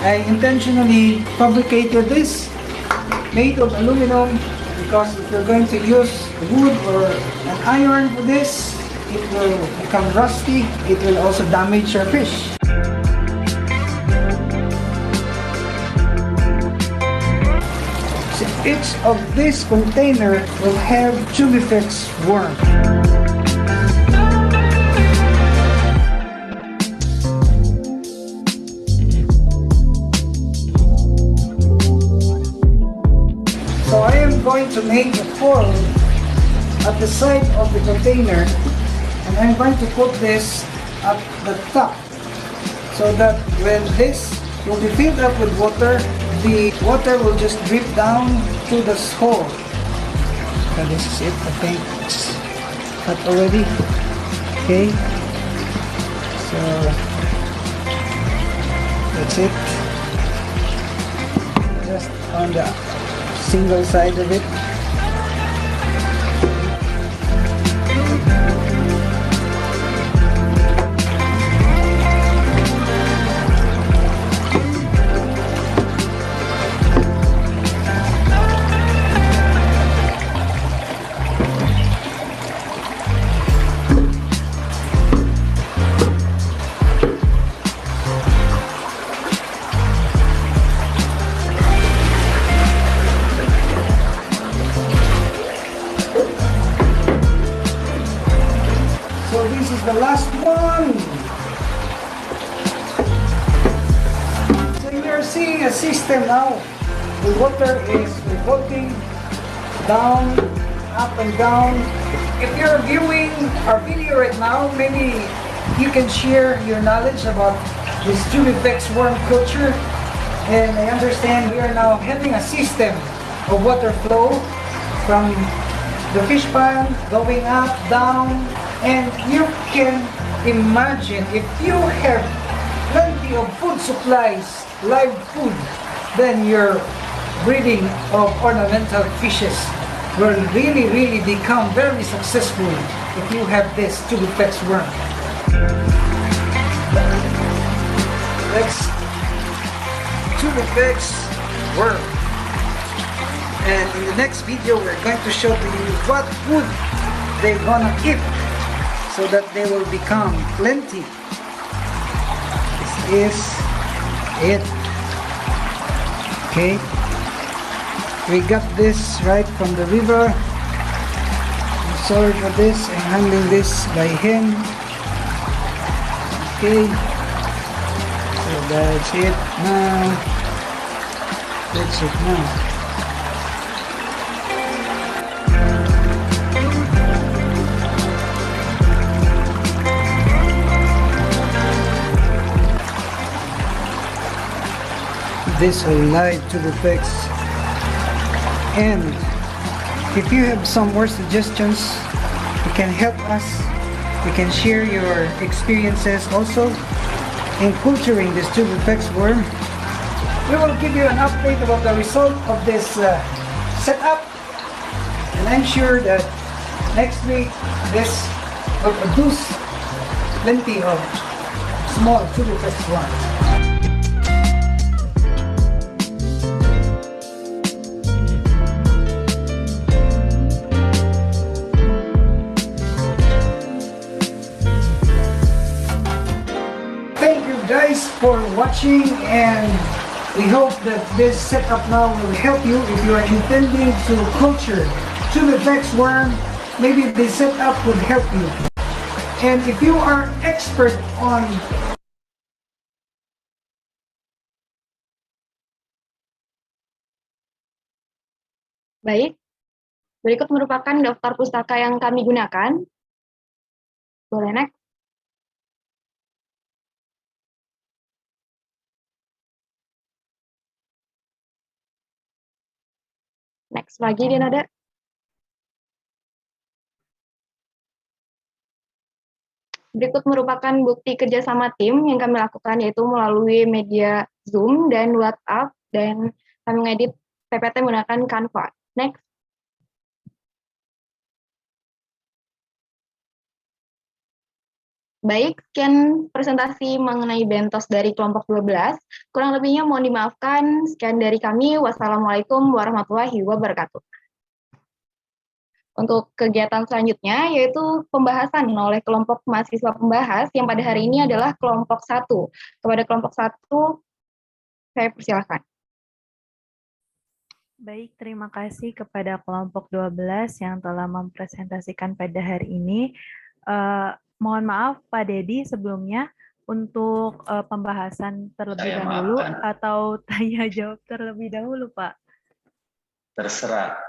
I intentionally fabricated this made of aluminum because if you're going to use wood or an iron for this, it will become rusty. It will also damage your fish. Each of this container will have Tubifex worm. So I am going to make a hole at the side of the container, and I'm going to put this at the top so that when this will be filled up with water, the water will just drip down through this hole. So this is it. I think it's cut already. Okay. So that's it. Just on the single side of it. So this is the last one. So you're seeing a system now. The water is revolting down, up and down. If you're viewing our video right now, maybe you can share your knowledge about this Tubifex worm culture. And I understand we are now having a system of water flow from the fish pond going up, down. And you can imagine if you have plenty of food supplies, live food, then your breeding of ornamental fishes will really become very successful if you have this Tubifex worm. Next, Tubifex worm. And in the next video, we're going to show to you what food they're gonna eat, so that they will become plenty. This is it. Okay. We got this right from the river. I'm sorry for this. I'm handling this by hand. Okay. So that's it now. That's it now. This will live Tubifex. And if you have some more suggestions, you can help us. You can share your experiences also in culturing this Tubifex worm. we will give you an update about the result of this setup, and I'm sure that next week this will produce plenty of small TUBIFX ones. Thank you guys for watching, and we hope that this setup now will help you if you are intending to culture TUBIFX worm. Maybe this setup would help you. And if you are expert on Baik, berikut merupakan daftar pustaka yang kami gunakan. Boleh next. Next lagi, Dinada. Berikut merupakan bukti kerjasama tim yang kami lakukan, yaitu melalui media Zoom dan WhatsApp, dan kami mengedit PPT menggunakan Canva. Next. Baik, sekian presentasi mengenai Bentos dari kelompok 12. Kurang lebihnya mohon dimaafkan. Sekian dari kami. Wassalamualaikum warahmatullahi wabarakatuh. Untuk kegiatan selanjutnya, yaitu pembahasan oleh kelompok mahasiswa pembahas, yang pada hari ini adalah kelompok 1. Kepada kelompok 1, saya persilahkan. Baik, terima kasih kepada kelompok 12 yang telah mempresentasikan pada hari ini. Mohon maaf Pak Dedi sebelumnya untuk pembahasan terlebih dahulu atau tanya jawab terlebih dahulu, Pak? Terserah.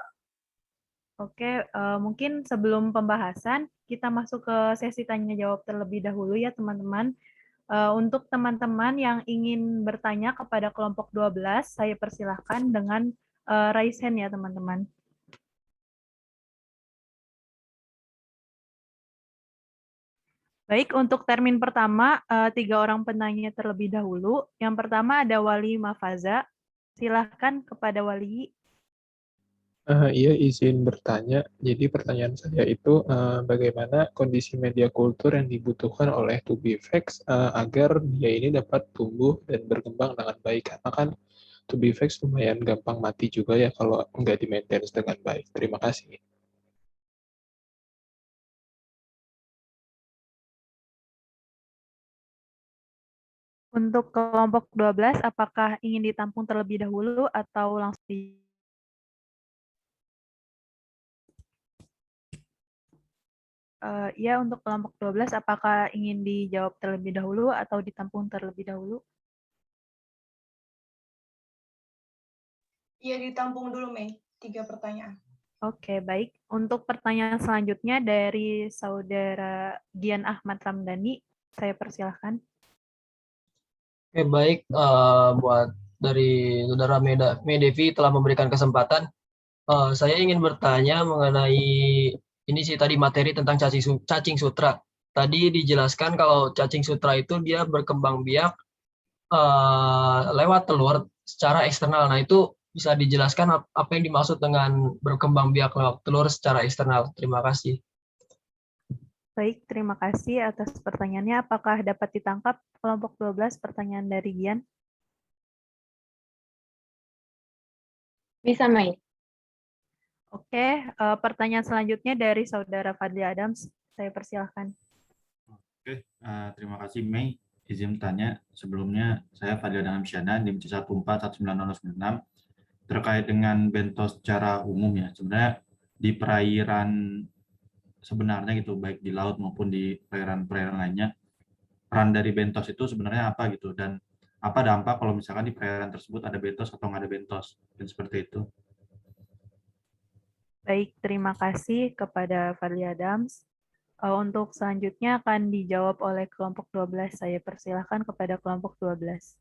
Oke, mungkin sebelum pembahasan kita masuk ke sesi tanya jawab terlebih dahulu ya teman-teman. Untuk teman-teman yang ingin bertanya kepada kelompok 12, saya persilahkan dengan raise hand ya teman-teman. Baik, untuk termin pertama, 3 orang penanya terlebih dahulu. Yang pertama ada Wali Mafaza. Silahkan kepada Wali. Iya, izin bertanya. Jadi pertanyaan saya itu bagaimana kondisi media kultur yang dibutuhkan oleh TUBIFX agar dia ini dapat tumbuh dan berkembang dengan baik. Karena kan TUBIFX lumayan gampang mati juga ya kalau nggak di-maintain dengan baik. Terima kasih. Untuk kelompok 12, apakah ingin ditampung terlebih dahulu atau langsung di... Ya, untuk kelompok 12, apakah ingin dijawab terlebih dahulu atau ditampung terlebih dahulu? Iya, ditampung dulu, Mei. 3 pertanyaan. Oke, baik. Untuk pertanyaan selanjutnya dari Saudara Dian Ahmad Ramdhani, saya persilahkan. Oke, baik. Buat dari Saudara Medevi telah memberikan kesempatan. Saya ingin bertanya mengenai ini sih tadi materi tentang cacing sutra. Tadi dijelaskan kalau cacing sutra itu dia berkembang biak lewat telur secara eksternal. Nah, itu bisa dijelaskan apa yang dimaksud dengan berkembang biak lewat telur secara eksternal. Terima kasih. Baik, terima kasih atas pertanyaannya. Apakah dapat ditangkap kelompok 12 pertanyaan dari Gian? Bisa, Mei. Oke, pertanyaan selanjutnya dari Saudara Fadli Adams. Saya persilahkan. Oke, terima kasih Mei. Izin tanya, sebelumnya saya Fadli Adams Syahdan di MC 141996 terkait dengan bentos secara umum ya. Sebenarnya di perairan sebenarnya gitu, baik di laut maupun di perairan-perairan lainnya, peran dari bentos itu sebenarnya apa gitu, dan apa dampak kalau misalkan di perairan tersebut ada bentos atau nggak ada bentos, dan seperti itu. Baik, terima kasih kepada Fadli Adams. Untuk selanjutnya akan dijawab oleh kelompok 12. Saya persilahkan kepada kelompok 12.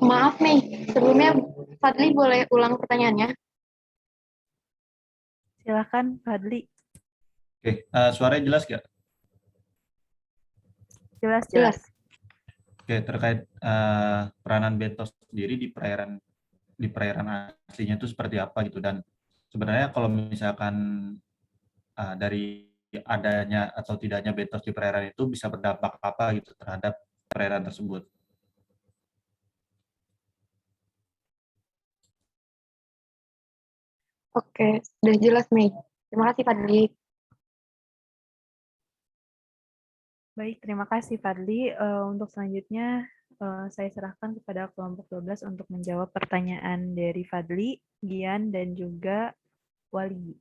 Maaf nih, sebelumnya Fadli boleh ulang pertanyaannya? Silakan Fadli. Oke, suaranya jelas nggak? Jelas. Oke, terkait peranan bentos sendiri di perairan aslinya itu seperti apa gitu, dan sebenarnya kalau misalkan dari adanya atau tidaknya bentos di perairan itu bisa berdampak apa gitu terhadap perairan tersebut. Oke, sudah jelas Mei. Terima kasih Fadli. Baik, terima kasih Fadli. Untuk selanjutnya saya serahkan kepada kelompok 12 untuk menjawab pertanyaan dari Fadli, Gian, dan juga Wali.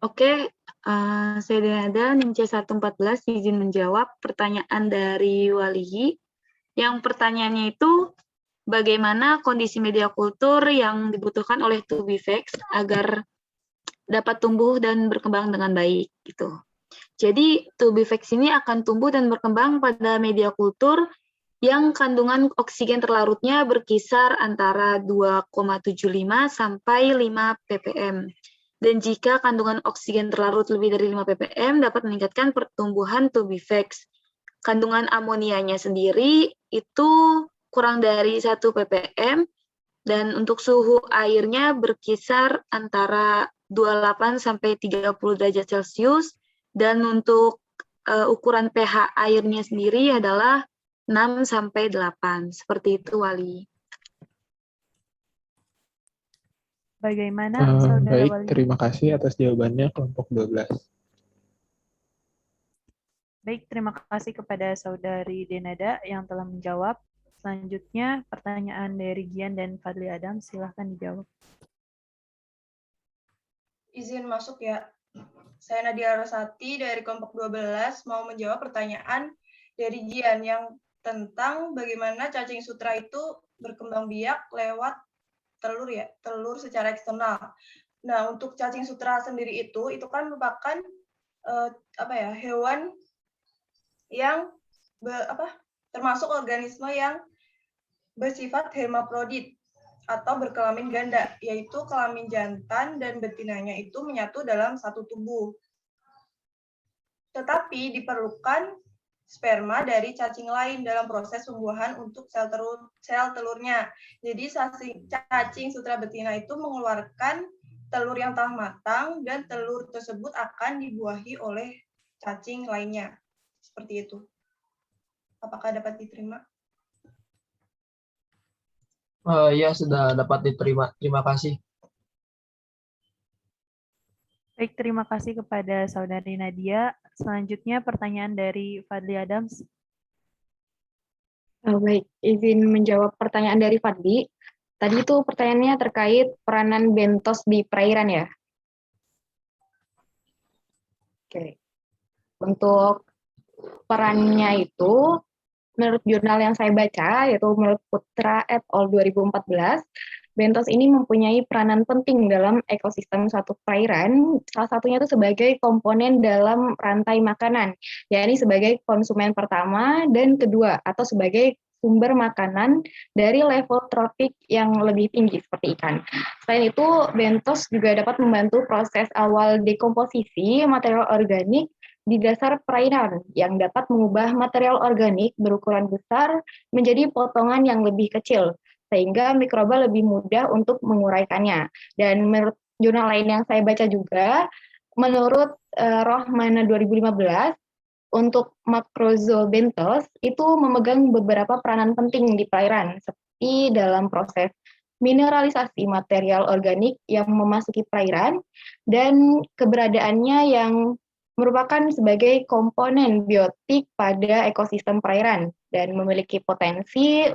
Oke, saya Denada, NIM C114, izin menjawab pertanyaan dari Wali. Yang pertanyaannya itu, bagaimana kondisi media kultur yang dibutuhkan oleh Tubivex agar dapat tumbuh dan berkembang dengan baik gitu. Jadi Tubivex ini akan tumbuh dan berkembang pada media kultur yang kandungan oksigen terlarutnya berkisar antara 2,75 sampai 5 ppm. Dan jika kandungan oksigen terlarut lebih dari 5 ppm dapat meningkatkan pertumbuhan Tubivex. Kandungan amonianya sendiri itu kurang dari 1 ppm dan untuk suhu airnya berkisar antara 28 sampai 30 derajat Celcius dan untuk ukuran pH airnya sendiri adalah 6 sampai 8. Seperti itu Wali. Bagaimana Saudara Baik, Wali? terima kasih atas jawabannya kelompok 12. Baik, terima kasih kepada Saudari Denada yang telah menjawab. Selanjutnya, pertanyaan dari Gian dan Fadli Adam, silahkan dijawab. Izin masuk ya. Saya Nadia Rosati dari kelompok 12 mau menjawab pertanyaan dari Gian yang tentang bagaimana cacing sutra itu berkembang biak lewat telur ya, telur secara eksternal. Nah, untuk cacing sutra sendiri itu kan merupakan hewan yang termasuk organisme yang bersifat hermaprodit atau berkelamin ganda, yaitu kelamin jantan dan betinanya itu menyatu dalam satu tubuh. Tetapi diperlukan sperma dari cacing lain dalam proses pembuahan untuk sel telurnya. Jadi cacing sutra betina itu mengeluarkan telur yang telah matang dan telur tersebut akan dibuahi oleh cacing lainnya. Seperti itu. Apakah dapat diterima? Ya, sudah dapat diterima. Terima kasih. Baik, terima kasih kepada Saudari Nadia. Selanjutnya pertanyaan dari Fadli Adams. Baik, izin menjawab pertanyaan dari Fadli. Tadi itu pertanyaannya terkait peranan bentos di perairan ya. Oke. Untuk perannya itu, menurut jurnal yang saya baca, yaitu menurut Putra et al. 2014, bentos ini mempunyai peranan penting dalam ekosistem suatu perairan, salah satunya itu sebagai komponen dalam rantai makanan, yakni sebagai konsumen pertama dan kedua, atau sebagai sumber makanan dari level tropik yang lebih tinggi seperti ikan. Selain itu, bentos juga dapat membantu proses awal dekomposisi material organik di dasar perairan yang dapat mengubah material organik berukuran besar menjadi potongan yang lebih kecil, sehingga mikroba lebih mudah untuk menguraikannya. Dan menurut jurnal lain yang saya baca juga, menurut Rohmana 2015, untuk makrozobentos itu memegang beberapa peranan penting di perairan, seperti dalam proses mineralisasi material organik yang memasuki perairan, dan keberadaannya yang merupakan sebagai komponen biotik pada ekosistem perairan dan memiliki potensi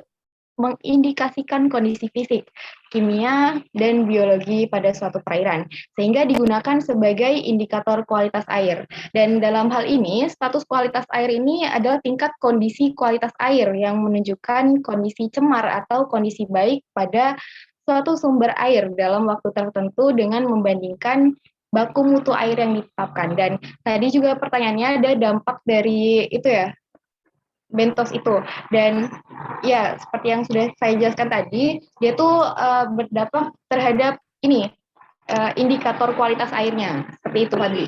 mengindikasikan kondisi fisik, kimia, dan biologi pada suatu perairan, sehingga digunakan sebagai indikator kualitas air. Dan dalam hal ini, status kualitas air ini adalah tingkat kondisi kualitas air yang menunjukkan kondisi cemar atau kondisi baik pada suatu sumber air dalam waktu tertentu dengan membandingkan baku mutu air yang ditetapkan. Dan tadi juga pertanyaannya ada dampak dari itu ya, bentos itu. Dan ya seperti yang sudah saya jelaskan tadi, dia tuh berdampak terhadap ini indikator kualitas airnya. Seperti itu, Fadli.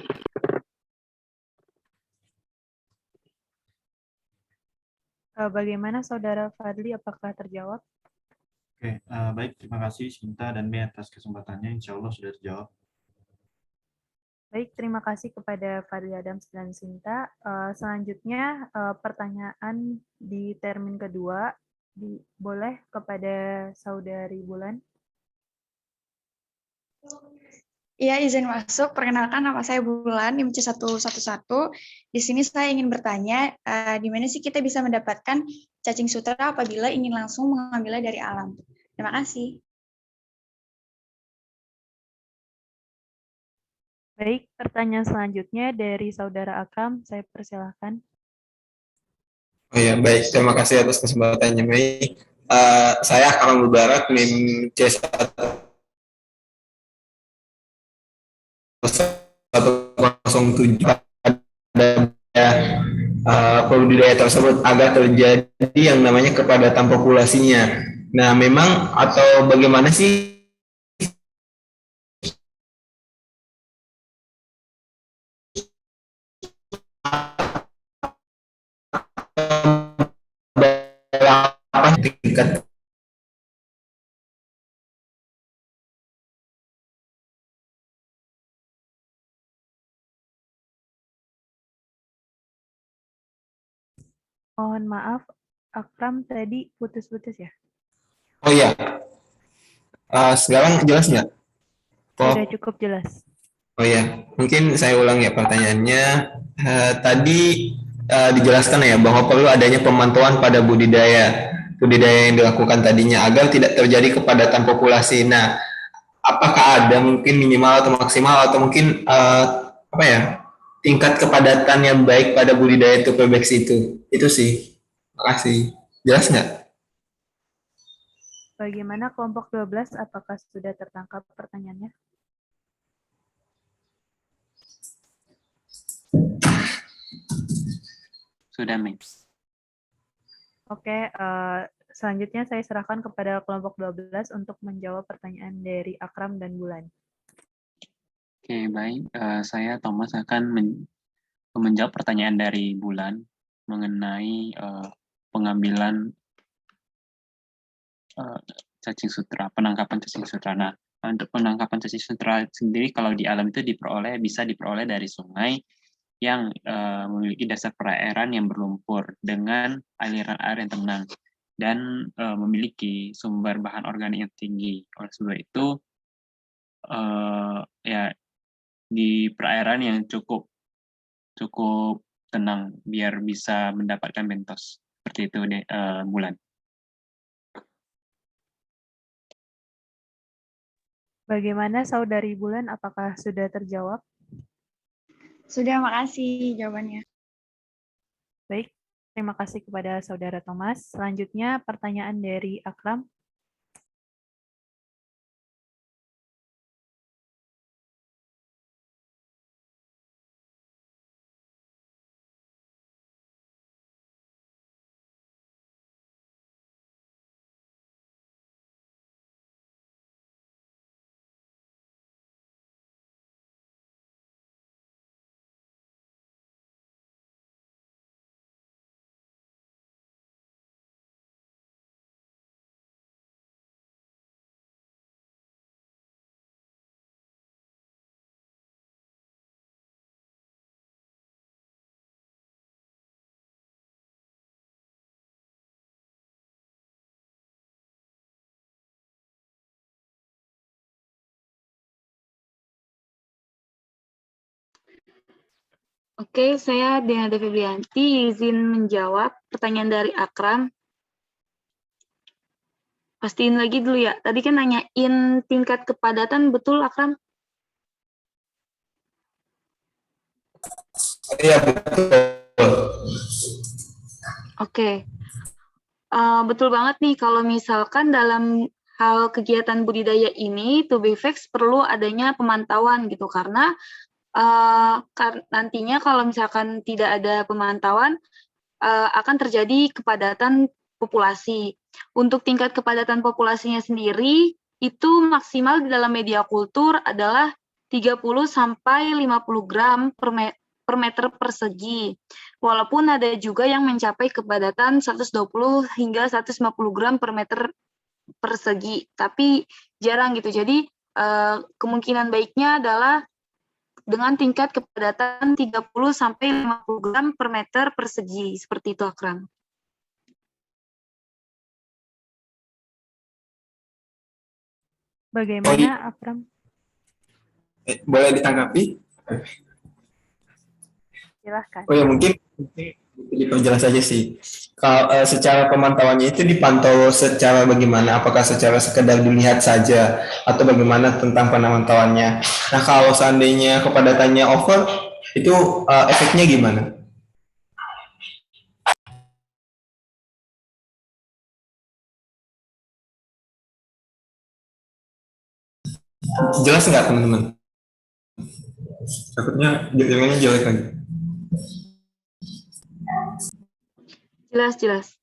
Bagaimana Saudara Fadli, apakah terjawab? Oke, baik. Terima kasih Sinta dan Mei atas kesempatannya. Insya Allah sudah terjawab. Baik, terima kasih kepada Fadli Adams dan Sinta. Selanjutnya, pertanyaan di termin kedua, boleh kepada Saudari Bulan. Iya, izin masuk. Perkenalkan, nama saya Bulan, IMC 111. Di sini saya ingin bertanya, di mana sih kita bisa mendapatkan cacing sutra apabila ingin langsung mengambilnya dari alam? Terima kasih. Baik, pertanyaan selanjutnya dari Saudara Akram, saya persilahkan. Oh ya, baik. Terima kasih atas kesempatannya, Mei. Saya Akram Mubarak, NIM C107 pembudidaya tersebut agar terjadi yang namanya kepadatan populasinya. Nah, memang atau bagaimana sih tingkat Mohon maaf, Akram tadi putus-putus ya? Oh iya, sekarang jelas nggak? Sudah cukup jelas. Oh ya, mungkin saya ulang ya pertanyaannya. Tadi dijelaskan ya bahwa perlu adanya pemantauan pada budidaya yang dilakukan tadinya agar tidak terjadi kepadatan populasi. Nah, apakah ada mungkin minimal atau maksimal atau mungkin apa ya tingkat kepadatan yang baik pada budidaya Tupebex itu? Itu sih. Makasih. Jelas nggak? Bagaimana kelompok 12, apakah sudah tertangkap pertanyaannya? Sudah, Mei. Oke, selanjutnya saya serahkan kepada kelompok 12 untuk menjawab pertanyaan dari Akram dan Bulan. Oke, baik. Saya Thomas akan menjawab pertanyaan dari Bulan mengenai pengambilan cacing sutra, penangkapan cacing sutra. Nah, untuk penangkapan cacing sutra sendiri kalau di alam itu bisa diperoleh dari sungai yang memiliki dasar perairan yang berlumpur dengan aliran air yang tenang dan memiliki sumber bahan organik yang tinggi. Oleh sebab itu, ya di perairan yang cukup tenang biar bisa mendapatkan bentos seperti itu deh, Bulan. Bagaimana Saudari Bulan, apakah sudah terjawab? Sudah, makasih jawabannya. Baik, terima kasih kepada Saudara Thomas. Selanjutnya pertanyaan dari Akram. Oke, saya Diana Febrianti izin menjawab pertanyaan dari Akram. Pastiin lagi dulu ya. Tadi kan nanyain tingkat kepadatan, betul Akram? Iya, betul. Oke. Betul banget nih kalau misalkan dalam hal kegiatan budidaya ini, Tubivex perlu adanya pemantauan gitu karena nantinya kalau misalkan tidak ada pemantauan, akan terjadi kepadatan populasi. Untuk tingkat kepadatan populasinya sendiri, itu maksimal di dalam media kultur adalah 30 sampai 50 gram per meter persegi. Walaupun ada juga yang mencapai kepadatan 120 hingga 150 gram per meter persegi, tapi jarang gitu. Jadi kemungkinan baiknya adalah dengan tingkat kepadatan 30 sampai 50 gram per meter persegi. Seperti itu, Akram. Bagaimana, Akram? Boleh ditanggapi? Silahkan. Oh ya, mungkin diperjelas saja sih. Kalau secara pemantauannya itu dipantau secara bagaimana? Apakah secara sekedar dilihat saja atau bagaimana tentang pemantauannya? Nah, kalau seandainya kepadatannya over, itu efeknya gimana? Jelas nggak, teman-teman? Takutnya jaringannya jelek lagi. Jelas.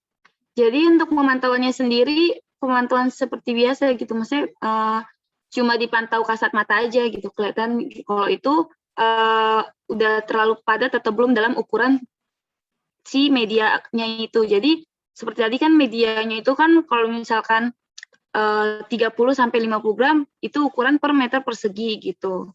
Jadi untuk pemantauannya sendiri, pemantauan seperti biasa gitu, maksudnya cuma dipantau kasat mata aja gitu, kelihatan kalau itu udah terlalu padat atau belum dalam ukuran si medianya itu. Jadi seperti tadi kan medianya itu kan kalau misalkan 30 sampai 50 gram itu ukuran per meter persegi gitu.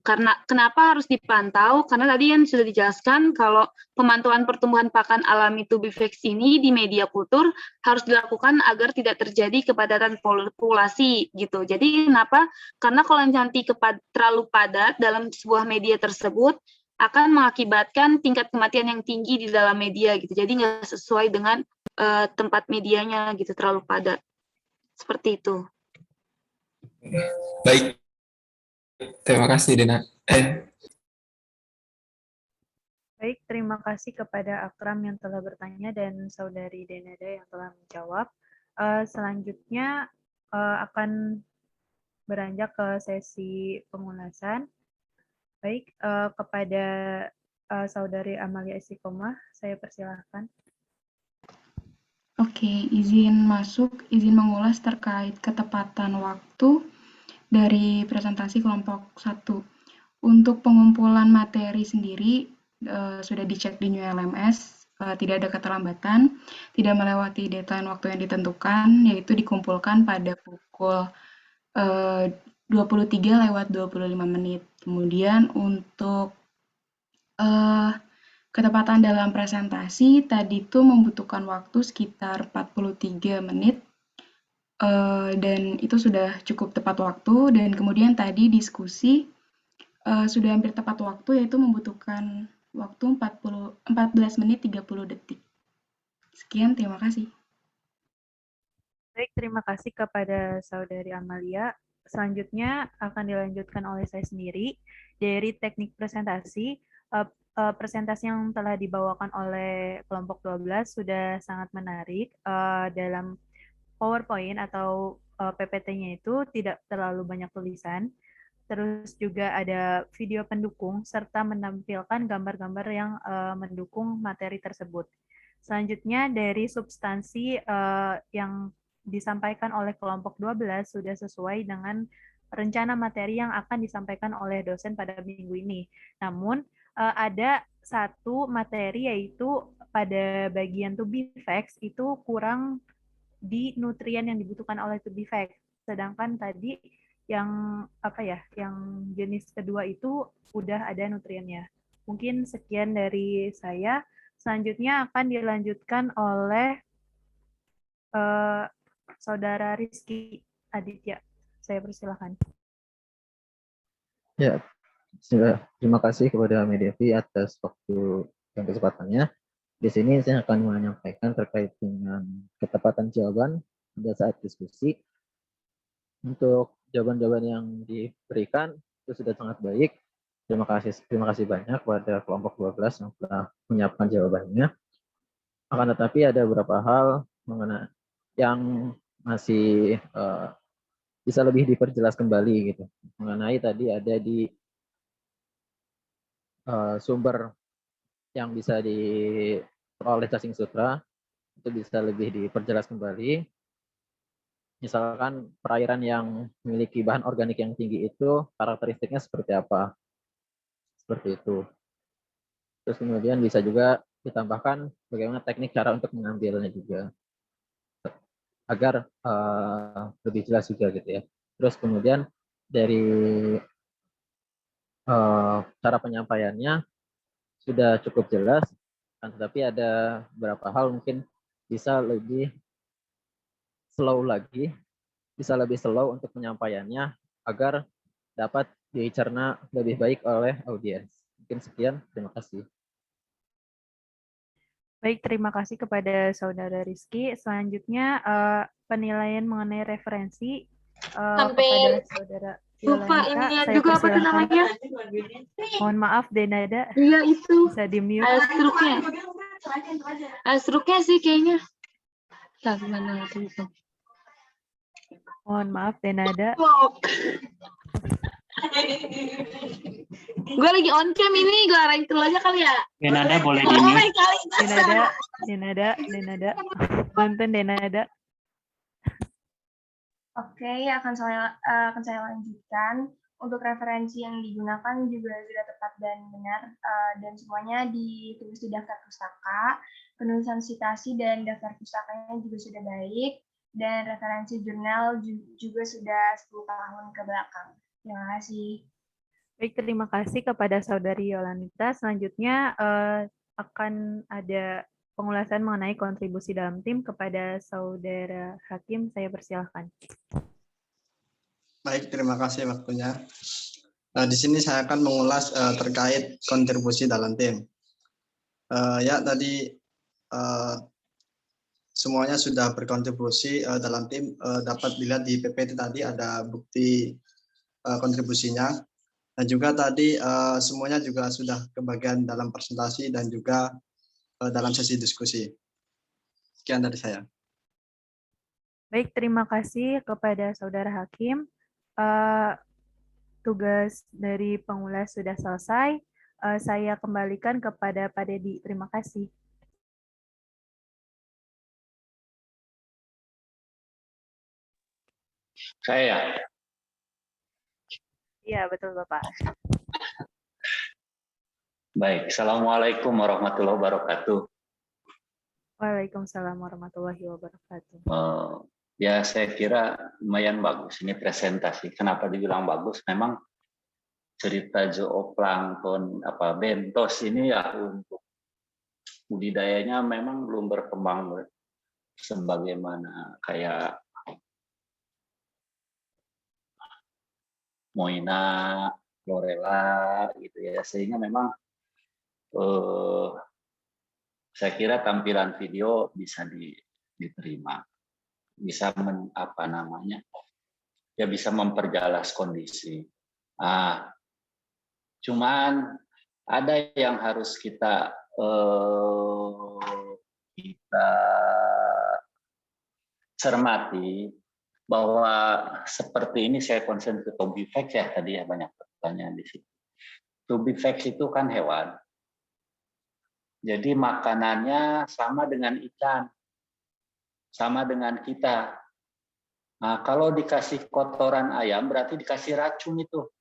Karena kenapa harus dipantau? Karena tadi yang sudah dijelaskan kalau pemantauan pertumbuhan pakan alami tubifex ini di media kultur harus dilakukan agar tidak terjadi kepadatan populasi gitu. Jadi kenapa? Karena kalau nanti terlalu padat dalam sebuah media tersebut akan mengakibatkan tingkat kematian yang tinggi di dalam media gitu. Jadi nggak sesuai dengan tempat medianya gitu, terlalu padat. Seperti itu. Baik. Terima kasih, Dena. Baik, terima kasih kepada Akram yang telah bertanya dan saudari Denada yang telah menjawab. Selanjutnya akan beranjak ke sesi pengulasan. Baik, kepada saudari Amalia Istiqomah, saya persilahkan. Oke, izin mengulas terkait ketepatan waktu dari presentasi kelompok 1. Untuk pengumpulan materi sendiri sudah dicek di New LMS, tidak ada keterlambatan, tidak melewati deadline waktu yang ditentukan, yaitu dikumpulkan pada pukul 23:25. Kemudian untuk ketepatan dalam presentasi tadi itu membutuhkan waktu sekitar 43 menit dan itu sudah cukup tepat waktu. Dan kemudian tadi diskusi sudah hampir tepat waktu, yaitu membutuhkan waktu 14 menit 30 detik. Sekian, terima kasih. Baik, terima kasih kepada saudari Amalia. Selanjutnya akan dilanjutkan oleh saya sendiri dari teknik presentasi. Presentasi yang telah dibawakan oleh kelompok 12 sudah sangat menarik. Dalam PowerPoint atau PPT-nya itu tidak terlalu banyak tulisan. Terus juga ada video pendukung serta menampilkan gambar-gambar yang mendukung materi tersebut. Selanjutnya dari substansi yang disampaikan oleh kelompok 12 sudah sesuai dengan rencana materi yang akan disampaikan oleh dosen pada minggu ini. Namun ada satu materi yaitu pada bagian tubifex itu kurang di nutrien yang dibutuhkan oleh tubifex. Sedangkan tadi yang yang jenis kedua itu udah ada nutriennya. Mungkin sekian dari saya. Selanjutnya akan dilanjutkan oleh saudara Rizky Aditya. Saya persilahkan. Ya, terima kasih kepada Mediavi atas waktu dan kesempatannya. Di sini saya akan menyampaikan terkait dengan ketepatan jawaban pada saat diskusi. Untuk jawaban-jawaban yang diberikan itu sudah sangat baik. Terima kasih banyak kepada kelompok 12 yang telah menyiapkan jawabannya. Akan tetapi ada beberapa hal mengenai yang masih bisa lebih diperjelas kembali gitu. Mengenai tadi ada di sumber yang bisa oleh cacing sutra itu bisa lebih diperjelas kembali. Misalkan perairan yang memiliki bahan organik yang tinggi itu karakteristiknya seperti apa, seperti itu. Terus kemudian bisa juga ditambahkan bagaimana teknik cara untuk mengambilnya juga agar lebih jelas juga gitu ya. Terus kemudian dari cara penyampaiannya sudah cukup jelas, tetapi ada beberapa hal mungkin bisa lebih slow lagi, bisa lebih slow untuk penyampaiannya agar dapat dicerna lebih baik oleh audiens. Mungkin sekian, terima kasih. Baik, terima kasih kepada Saudara Rizky. Selanjutnya penilaian mengenai referensi kepada Saudara Lupa Yolanita. ini Saya juga apa tuh persilahkan. namanya? Mohon maaf, Denada. Iya itu. Bisa di-mute. Struknya sih kayaknya. Lah, gimana itu? Mohon maaf, Denada. Gue lagi on cam ini, gue arahin dulu aja kali ya. Denada boleh di-mute. Denada. Punten Denada. Oke, akan saya lanjutkan. Untuk referensi yang digunakan juga sudah tepat dan benar, dan semuanya ditulis di daftar pustaka. Penulisan citasi dan daftar pustakanya juga sudah baik, dan referensi jurnal juga sudah 10 tahun ke belakang. Terima kasih. Baik, terima kasih kepada Saudari Yolanita. Selanjutnya akan ada pengulasan mengenai kontribusi dalam tim kepada Saudara Hakim. Saya persilahkan. Baik, terima kasih waktunya. Nah, di sini saya akan mengulas terkait kontribusi dalam tim. Ya, tadi semuanya sudah berkontribusi dalam tim. Dapat dilihat di PPT tadi ada bukti kontribusinya. Dan juga tadi semuanya juga sudah kebagian dalam presentasi dan juga dalam sesi diskusi. Sekian dari saya. Baik, terima kasih kepada Saudara Hakim. Tugas dari pengulas sudah selesai. Saya kembalikan kepada Pak Dedi. Terima kasih. Saya. Iya, betul Bapak. Baik, Assalamualaikum warahmatullahi wabarakatuh. Waalaikumsalam warahmatullahi wabarakatuh. Ya, saya kira lumayan bagus ini presentasi. Kenapa dibilang bagus? Memang cerita zooplankton bentos ini ya untuk budidayanya memang belum berkembang sebagaimana kayak Moina, Chlorella gitu ya. Sehingga memang saya kira tampilan video bisa diterima. Bisa bisa memperjelas kondisi. Cuman ada yang harus kita cermati bahwa seperti ini. Saya konsen ke tubifax ya tadi ya, banyak pertanyaan di situ. Tubifax itu kan hewan. Jadi makanannya sama dengan ikan. Sama dengan kita. Nah, kalau dikasih kotoran ayam berarti dikasih racun itu.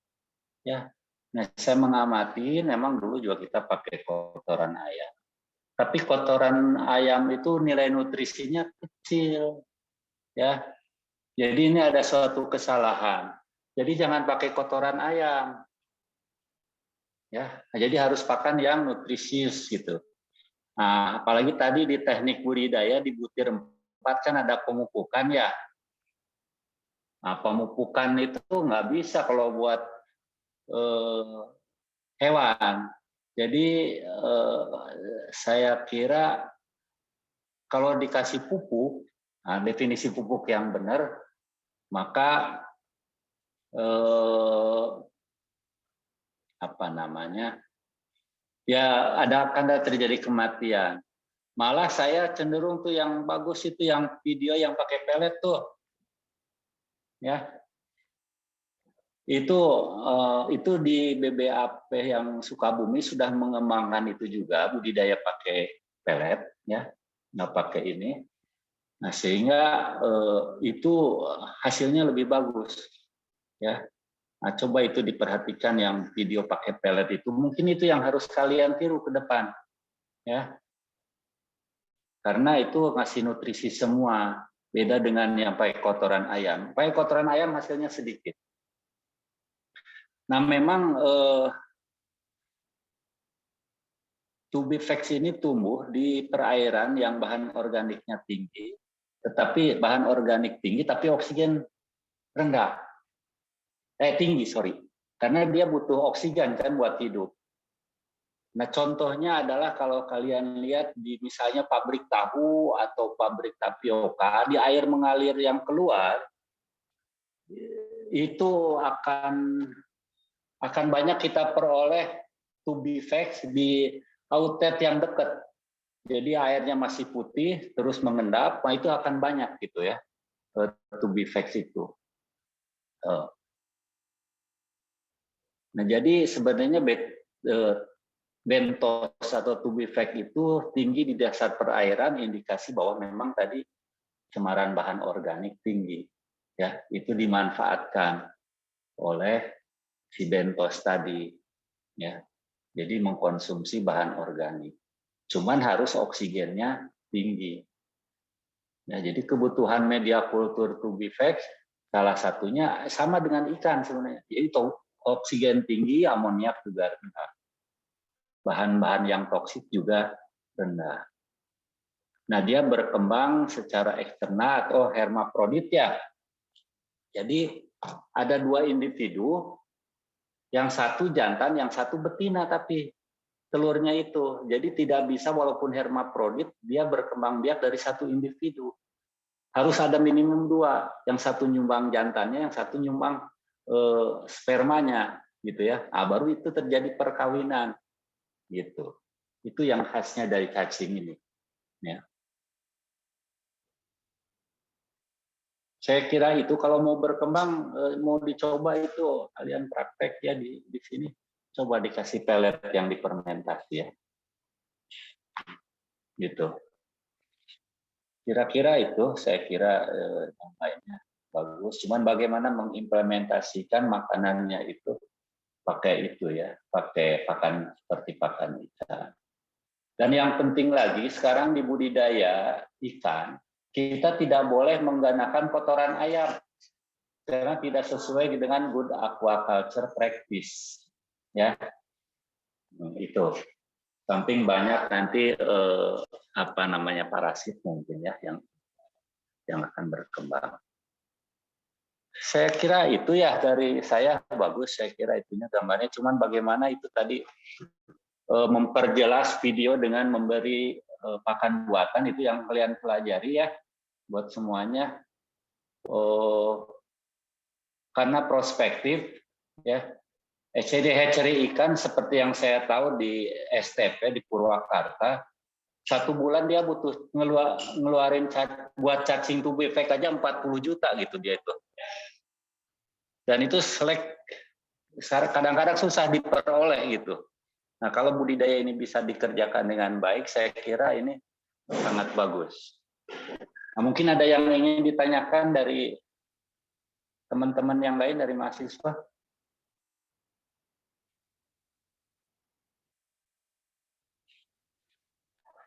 Ya. Nah, saya mengamati memang dulu juga kita pakai kotoran ayam. Tapi kotoran ayam itu nilai nutrisinya kecil. Ya. Jadi ini ada suatu kesalahan. Jadi jangan pakai kotoran ayam. Ya, nah, jadi harus pakai yang nutrisius gitu. Nah, apalagi tadi di teknik budidaya di butir 4 kan ada pemupukan ya. Nah, pemupukan itu nggak bisa kalau buat hewan. Jadi saya kira kalau dikasih pupuk, nah, definisi pupuk yang benar, maka ya akan terjadi kematian. Malah saya cenderung tuh yang bagus itu yang video yang pakai pelet tuh, ya. Itu di BBAP yang Sukabumi sudah mengembangkan itu juga budidaya pakai pelet, ya, nggak pakai ini. Nah, sehingga itu hasilnya lebih bagus, ya. Nah, coba itu diperhatikan yang video pakai pelet itu. Mungkin itu yang harus kalian tiru ke depan, ya. Karena itu ngasih nutrisi semua. Beda dengan yang pakai kotoran ayam. Pakai kotoran ayam hasilnya sedikit. Nah, memang Tubifex ini tumbuh di perairan yang bahan organiknya tinggi, tetapi bahan organik tinggi, tapi oksigen rendah. Tinggi, sorry. Karena dia butuh oksigen kan buat hidup. Nah, contohnya adalah kalau kalian lihat di misalnya pabrik tahu atau pabrik tapioka, di air mengalir yang keluar, itu akan banyak kita peroleh Tubifex di outlet yang dekat. Jadi airnya masih putih, terus mengendap, nah itu akan banyak gitu ya, Tubifex itu. Nah, jadi sebenarnya bentos atau Tubifex itu tinggi di dasar perairan, indikasi bahwa memang tadi cemaran bahan organik tinggi, ya itu dimanfaatkan oleh si bentos tadi, ya. Jadi mengkonsumsi bahan organik, cuman harus oksigennya tinggi. Ya, jadi kebutuhan media kultur Tubifex salah satunya sama dengan ikan sebenarnya, yaitu oksigen tinggi, amoniak juga rendah. Bahan-bahan yang toksik juga rendah. Nah, dia berkembang secara eksternal atau hermafrodit ya. Jadi ada dua individu, yang satu jantan, yang satu betina, tapi telurnya itu. Jadi tidak bisa walaupun hermafrodit, dia berkembang biak dari satu individu. Harus ada minimum dua, yang satu nyumbang jantannya, yang satu nyumbang spermanya, gitu ya. Nah, baru itu terjadi perkawinan. Gitu. Itu yang khasnya dari cacing ini, ya. Saya kira itu kalau mau berkembang, mau dicoba itu kalian praktek ya di sini, coba dikasih pelet yang difermentasi ya, gitu. Kira-kira itu saya kira yang lainnya bagus. Cuman bagaimana mengimplementasikan makanannya itu pakai itu ya, pakai pakan seperti pakan ikan. Dan yang penting lagi sekarang di budidaya ikan, kita tidak boleh menggunakan kotoran ayam karena tidak sesuai dengan good aquaculture practice. Ya, itu. Samping banyak nanti parasit mungkin ya yang akan berkembang. Saya kira itu ya dari saya bagus, saya kira itunya gambarnya. Cuman bagaimana itu tadi memperjelas video dengan memberi pakan buatan itu yang kalian pelajari ya buat semuanya. Karena prospektif ya, ECD hatchery ikan seperti yang saya tahu di STP di Purwakarta, 1 bulan dia butuh ngeluarin buat cacing Tubifex aja 40 juta gitu dia itu. Dan itu kadang-kadang susah diperoleh gitu. Nah, kalau budidaya ini bisa dikerjakan dengan baik, saya kira ini sangat bagus. Nah, mungkin ada yang ingin ditanyakan dari teman-teman yang lain dari mahasiswa?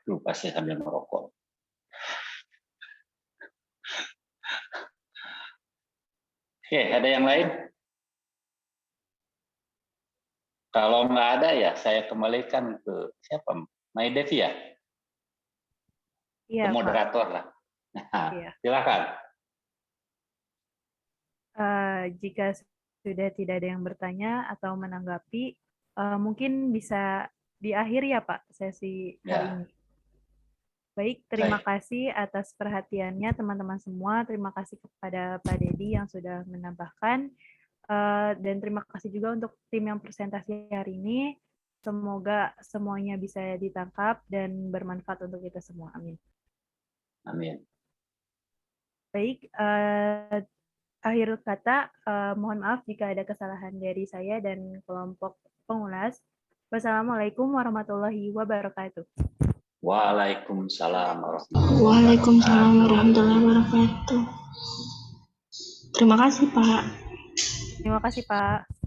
Lupa sih sambil merokok. Oke, ada yang lain? Kalau nggak ada ya saya kembalikan ke siapa? Mai Devi ya? Iya, ke moderator Pak. lah. Nah, Iya. silakan. Jika sudah tidak ada yang bertanya atau menanggapi, mungkin bisa diakhiri ya Pak sesi hari ini. Baik, terima kasih atas perhatiannya teman-teman semua. Terima kasih kepada Pak Dedi yang sudah menambahkan. Dan terima kasih juga untuk tim yang presentasi hari ini. Semoga semuanya bisa ditangkap dan bermanfaat untuk kita semua. Amin. Amin. Baik, akhir kata, mohon maaf jika ada kesalahan dari saya dan kelompok pengulas. Wassalamualaikum warahmatullahi wabarakatuh. Waalaikumsalam warahmatullahi Waalaikumsalam warahmatullahi wabarakatuh. Terima kasih, Pak. Terima kasih, Pak.